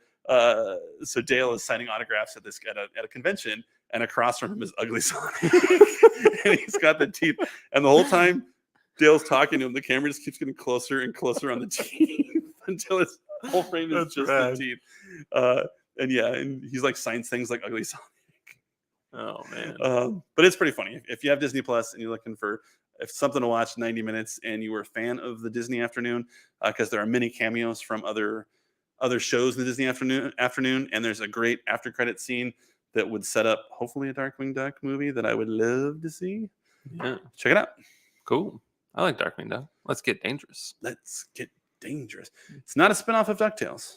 Dale is signing autographs at a convention, and across from him is Ugly Sonic, and he's got the teeth. And the whole time Dale's talking to him, the camera just keeps getting closer and closer on the teeth until his whole frame is just the teeth. And he's like signs things like Ugly Sonic. Oh man. But it's pretty funny. If you have Disney Plus and you're looking for something to watch 90 minutes and you were a fan of the Disney afternoon, because there are many cameos from other shows in the Disney afternoon, and there's a great after credit scene that would set up hopefully a Darkwing Duck movie that I would love to see. Yeah. Check it out. Cool. I like Darkwing Duck. Let's get dangerous. Let's get dangerous. It's not a spinoff of DuckTales.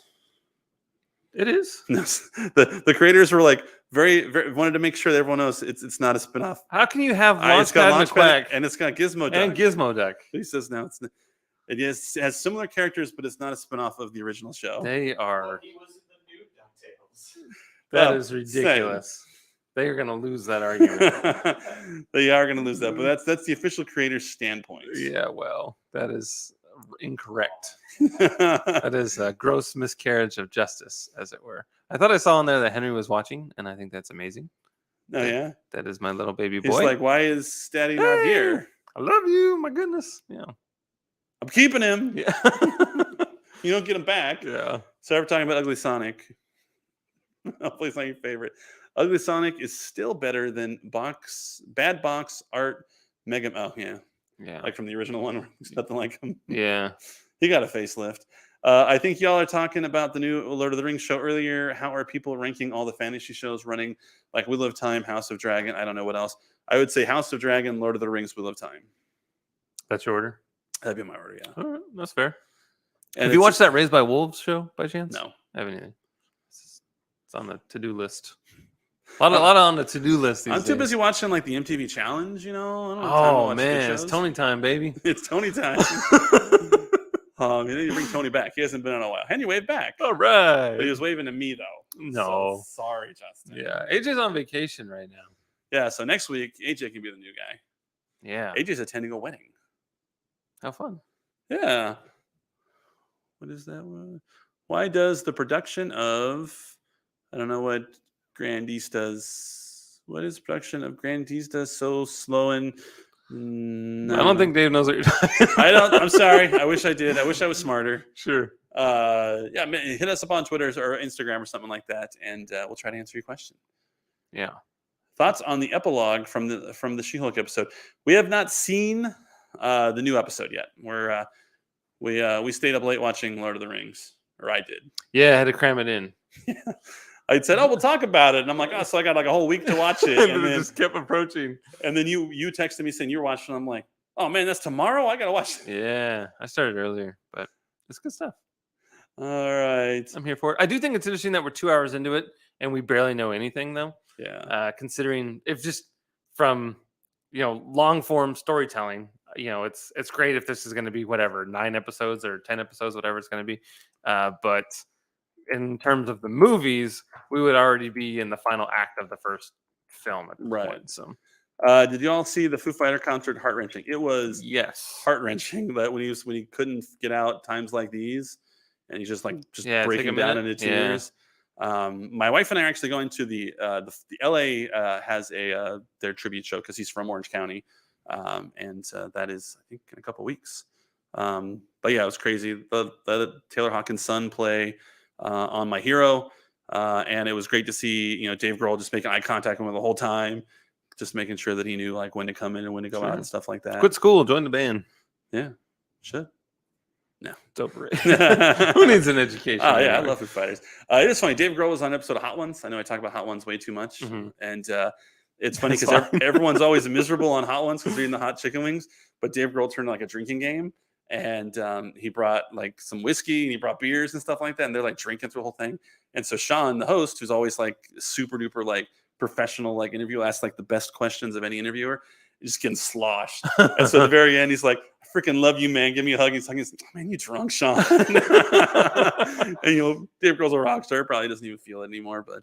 It is. The creators were like very, very wanted to make sure that everyone knows it's not a spinoff. How can you have It's got Launchpad McQuack and it's got Gizmo Duck. and Gizmo Duck? He says now it has similar characters, but it's not a spinoff of the original show. They are. He was in the new DuckTales. That is ridiculous. They are going to lose that argument. They are going to lose that, but that's the official creator's standpoint. Yeah, well, that is incorrect. That is a gross miscarriage of justice, as it were. I thought I saw in there that Henry was watching, and I think that's amazing. Oh yeah, that is my little baby boy. He's like, why is Daddy not here? I love you, my goodness. Yeah, I'm keeping him. Yeah, you don't get him back. Yeah. So we're talking about Ugly Sonic. Hopefully, it's not your favorite. Ugly Sonic is still better than Bad Box Art Mega. Oh yeah, like from the original one, where there's nothing like him. Yeah, he got a facelift. I think y'all are talking about the new Lord of the Rings show earlier. How are people ranking all the fantasy shows running? Like Wheel of Time, House of Dragon. I don't know what else. I would say House of Dragon, Lord of the Rings, Wheel of Time. That's your order? That'd be my order, yeah. All right, that's fair. And have you watched that Raised by Wolves show by chance? No. I haven't either. It's on the to-do list. A lot on the to-do list these I'm too days. busy watching like the MTV Challenge, you know? I don't have time to Oh, watch good man. It's shows. Tony time, baby. It's Tony time. You need to bring Tony back. He hasn't been on a while. Henry waved back. All right. But he was waving to me, though. No. So sorry, Justin. Yeah. AJ's on vacation right now. Yeah, so next week, AJ can be the new guy. Yeah. AJ's attending a wedding. How fun. Yeah. What is that one? Why does the production of, I don't know what Grandista's, what is production of Grandista so slow and I don't think Dave knows what you're talking about. I'm sorry. I wish I did. I wish I was smarter. Sure. Yeah, hit us up on Twitter or Instagram or something like that, and we'll try to answer your question. Yeah. Thoughts on the epilogue from the She-Hulk episode? We have not seen the new episode yet. We stayed up late watching Lord of the Rings, or I did. Yeah, I had to cram it in. I said, "Oh, we'll talk about it," and I'm like, "Oh, so I got like a whole week to watch it." And then it just kept approaching. And then you texted me saying you're watching. I'm like, "Oh man, that's tomorrow. I gotta watch it." Yeah, I started earlier, but it's good stuff. All right, I'm here for it. I do think it's interesting that we're 2 hours into it and we barely know anything, though. Yeah. Considering if just from long form storytelling, it's great if this is going to be whatever 9 episodes or 10 episodes, whatever it's going to be. But in terms of the movies, we would already be in the final act of the first film at this point. So, did you all see the Foo Fighter concert? Heart wrenching. It was heart wrenching. That when he couldn't get out times like these, and he's just breaking down into tears. My wife and I are actually going to the LA has their tribute show because he's from Orange County, and that is I think in a couple weeks. But yeah, it was crazy. The Taylor Hawkins' son play on My Hero, and it was great to see Dave Grohl just making eye contact with him the whole time, just making sure that he knew like when to come in and when to go out and stuff like that. Quit school, join the band. Yeah, should. No, it's over. Who needs an education? Oh yeah, I love Foo Fighters. It is funny. Dave Grohl was on an episode of Hot Ones. I know I talk about Hot Ones way too much, and it's funny because everyone's always miserable on Hot Ones because they're eating the hot chicken wings. But Dave Grohl turned like a drinking game, and he brought like some whiskey and he brought beers and stuff like that, and they're like drinking through the whole thing. And so Sean, the host, who's always like super duper like professional like interview, asks like the best questions of any interviewer, just getting sloshed. And so at the very end, he's like, "I freaking love you, man. Give me a hug." He's like, "Oh, man, you drunk, Sean." And Dave Grohl's a rock star. Probably doesn't even feel it anymore, but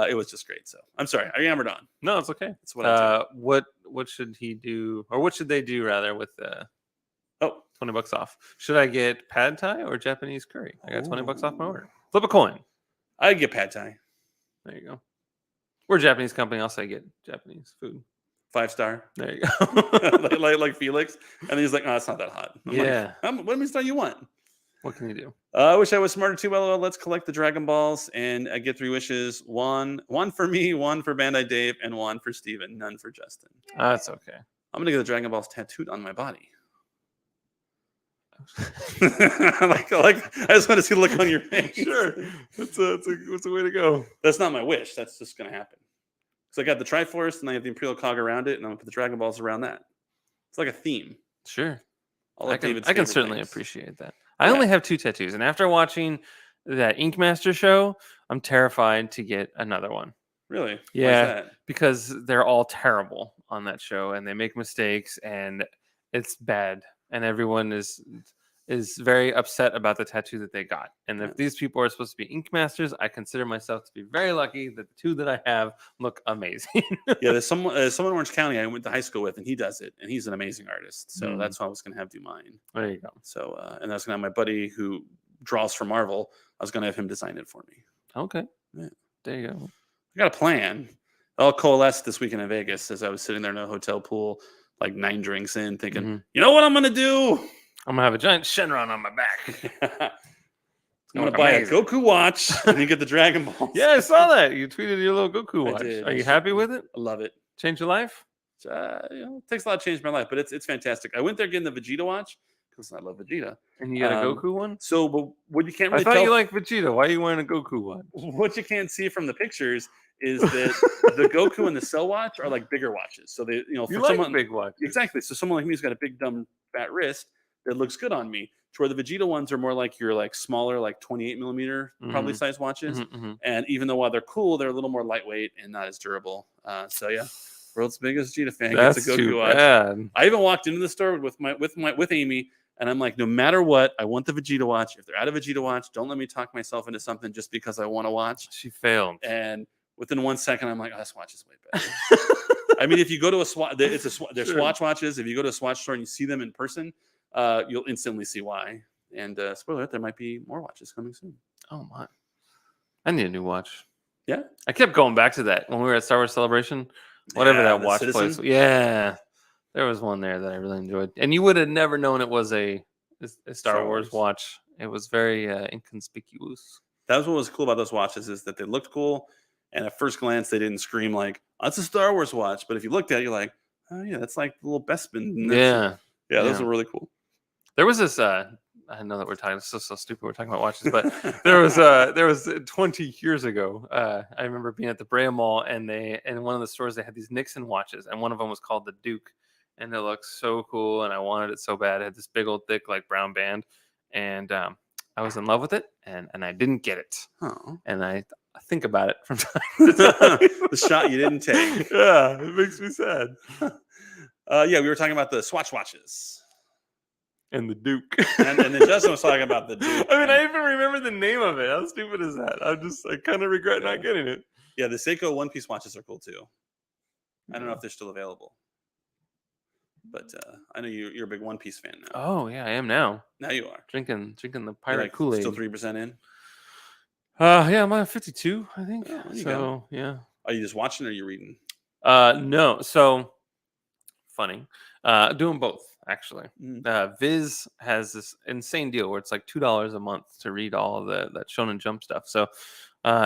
it was just great. So I'm sorry, I yammered on. No, it's okay. That's what I do. What should he do, or what should they do rather with $20 off? Should I get pad thai or Japanese curry? I got $20 off my order. Flip a coin. I'd get pad thai. There you go. We're a Japanese company. I'll say get Japanese food. 5-star. There you go. like Felix. And then he's like, "Oh, it's not that hot." I'm like, what means you want? What can you do? I wish I was smarter too. Well, let's collect the Dragon Balls and get 3 wishes. One for me, one for Bandai Dave, and one for Steven. None for Justin. That's okay. I'm gonna get the Dragon Balls tattooed on my body. like I just want to see the look on your face. Sure. That's a way to go. That's not my wish. That's just gonna happen. So I got the Triforce, and I have the Imperial Cog around it, and I'm gonna put the Dragon Balls around that. It's like a theme. Sure. I can certainly appreciate that. I only have 2 tattoos, and after watching that Ink Master show, I'm terrified to get another one. Really? Yeah. Why is that? Because they're all terrible on that show, and they make mistakes, and it's bad, and everyone is very upset about the tattoo that they got. And if these people are supposed to be ink masters, I consider myself to be very lucky that the 2 that I have look amazing. Yeah, there's someone in Orange County I went to high school with, and he does it, and he's an amazing artist. So that's why I was going to have do mine. There you go. So, and I was going to have my buddy who draws for Marvel. I was going to have him design it for me. Okay. Yeah. There you go. I got a plan. It all coalesced this weekend in Vegas as I was sitting there in a hotel pool, like 9 drinks in, thinking, you know what I'm going to do? I'm going to have a giant Shenron on my back. I'm going to buy a Goku watch and then get the Dragon Balls. Yeah, I saw that. You tweeted your little Goku watch. did. Are you happy with it? I love it. Change your life? It takes a lot to change my life, but it's fantastic. I went there getting the Vegeta watch because I love Vegeta. And you got a Goku one? So, but what you can't really I thought tell, you liked Vegeta. Why are you wearing a Goku one? what you can't see from the pictures is that the Goku and the Cell watch are like bigger watches. So they, for You like someone big watch. exactly. So someone like me who's got a big dumb fat wrist that looks good on me. To where the Vegeta ones are more like your like smaller, like 28 millimeter probably size watches. And even though while they're cool, they're a little more lightweight and not as durable. So yeah, world's biggest Vegeta fan gets a Goku watch. Bad. I even walked into the store with Amy, and I'm like, no matter what, I want the Vegeta watch. If they're out of Vegeta watch, don't let me talk myself into something just because I want to watch. She failed. And within 1 second, I'm like, oh, this watch is way better. I mean, if you go to there's Swatch watches. If you go to a Swatch store and you see them in person, you'll instantly see why. And spoiler alert, there might be more watches coming soon. Oh my! I need a new watch. Yeah, I kept going back to that when we were at Star Wars Celebration. Whatever that watch place. Yeah, there was one there that I really enjoyed, and you would have never known it was a Star Wars watch. It was very inconspicuous. That was what was cool about those watches is that they looked cool, and at first glance they didn't scream like, "Oh, it's a Star Wars watch." But if you looked at it, you're like, "Oh yeah, that's like the little Bespin." Yeah, those are really cool. There was this. I know that we're talking so stupid. We're talking about watches, but there was 20 years ago. I remember being at the Brea Mall, and in one of the stores they had these Nixon watches, and one of them was called the Duke, and it looked so cool, and I wanted it so bad. It had this big old thick like brown band, and I was in love with it, and I didn't get it. Oh. And I think about it from time to time. The shot you didn't take. Yeah, it makes me sad. Yeah, we were talking about the Swatch watches. And the Duke. and then Justin was talking about the Duke. I mean, I even remember the name of it. How stupid is that? I kind of regret not getting it. Yeah, the Seiko one-piece watches are cool too. I don't know if they're still available. But I know you're a big One Piece fan now. Oh, yeah, I am now. Now you are. Drinking the pirate Kool-Aid. Still 3% in? Yeah, I'm at 52, I think. Oh, there you so, go. Yeah. Are you just watching or are you reading? No. So, funny. Doing both, actually. Mhm. Viz has this insane deal where it's like $2 a month to read all of that Shonen Jump stuff. So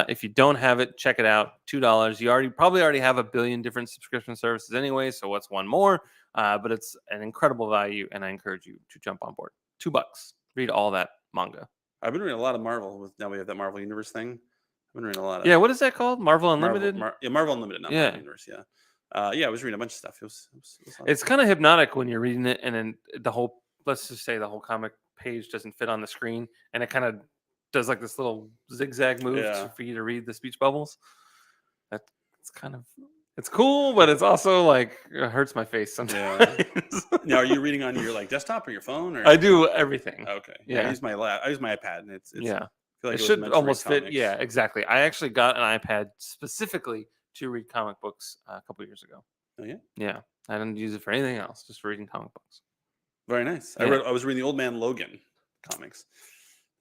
if you don't have it, check it out. $2. You probably already have a billion different subscription services anyway. So what's one more? But it's an incredible value, and I encourage you to jump on board. $2. Read all that manga. I've been reading a lot of Marvel. Now we have that Marvel Universe thing. I've been reading a lot of Yeah, what is that called? Marvel Unlimited? Marvel Unlimited, not Yeah. Marvel Universe. Yeah, I was reading a bunch of stuff. It was It's kind of hypnotic when you're reading it, and then let's just say the whole comic page doesn't fit on the screen, and it kind of does like this little zigzag move Yeah. for you to read the speech bubbles. It's cool, but it's also like it hurts my face sometimes. Now, are you reading on your like desktop or your phone? Or I do everything. Okay. Yeah. I use my iPad, and it's Yeah, I feel like it was should meant to read almost fit. comics. Yeah, exactly. I actually got an iPad specifically to read comic books a couple years ago. Oh yeah. Yeah, I didn't use it for anything else, just for reading comic books. Very nice. Yeah. I was reading the Old Man Logan comics.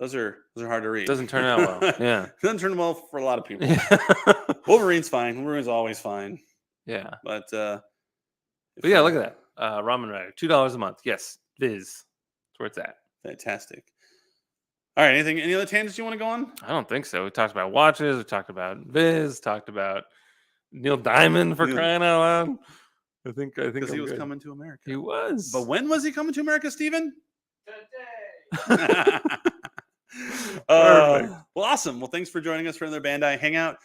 Those are hard to read. Doesn't turn out well. Yeah. Doesn't turn well for a lot of people. Yeah. Wolverine's fine. Wolverine's always fine. Yeah. But But yeah, look at that. Ramen Rider, $2 a month. Yes, Viz. That's where it's at. Fantastic. All right. Any other tangents you want to go on? I don't think so. We talked about watches. We talked about Viz. Talked about Neil Diamond for crying out loud. I think Because he I'm was good. coming to America. He was. But when was he coming to America, Steven? Today. Perfect. Well, awesome. Well, thanks for joining us for another Bandai Hangout.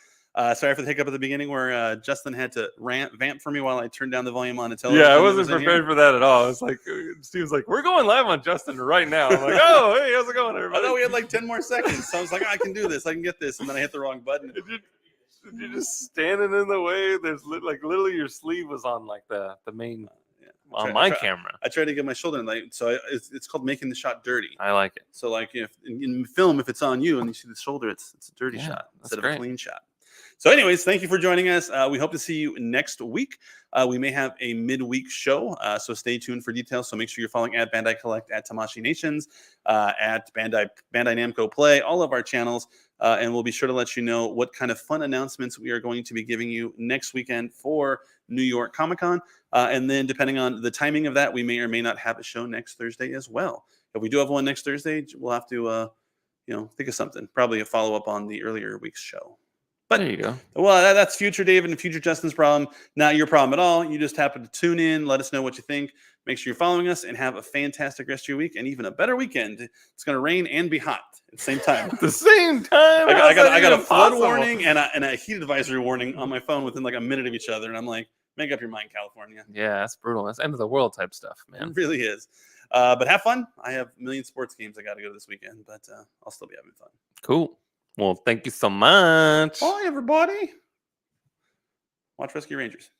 Sorry for the hiccup at the beginning where Justin had to vamp for me while I turned down the volume on the television. Yeah, I that wasn't was in prepared here. for that at all. It's like Steve's like, "We're going live on Justin right now." I'm like, "Oh, hey, how's it going, I everybody?" thought we had like 10 more seconds. So I was like, I can do this. I can get this. And then I hit the wrong button. You're just standing in the way. There's like literally your sleeve was on like the main on my camera. I tried to get my shoulder in, like, so it's called making the shot dirty. I like it. So like if in film, if it's on you and you see the shoulder, it's a dirty Yeah, shot that's instead of great. a clean shot. So anyways, thank you for joining us. We hope to see you next week. We may have a midweek show, so stay tuned for details. So make sure you're following at Bandai Collect, at Tamashi Nations, at Bandai Namco Play, all of our channels. And we'll be sure to let you know what kind of fun announcements we are going to be giving you next weekend for New York Comic Con. And then depending on the timing of that, we may or may not have a show next Thursday as well. If we do have one next Thursday, we'll have to, think of something. Probably a follow-up on the earlier week's show. But There you go. well, that's future David and future Justin's problem. Not your problem at all. You just happen to tune in. Let us know what you think. Make sure you're following us and have a fantastic rest of your week and even a better weekend. It's going to rain and be hot at the same time. At the same time, I got a flood possible? warning and a heat advisory warning on my phone within like a minute of each other. And I'm like, make up your mind, California. Yeah, that's brutal. That's end of the world type stuff, man. It really is. But have fun. I have a million sports games I got to go to this weekend, but I'll still be having fun. Cool. Well, thank you so much. Bye, everybody. Watch Rescue Rangers.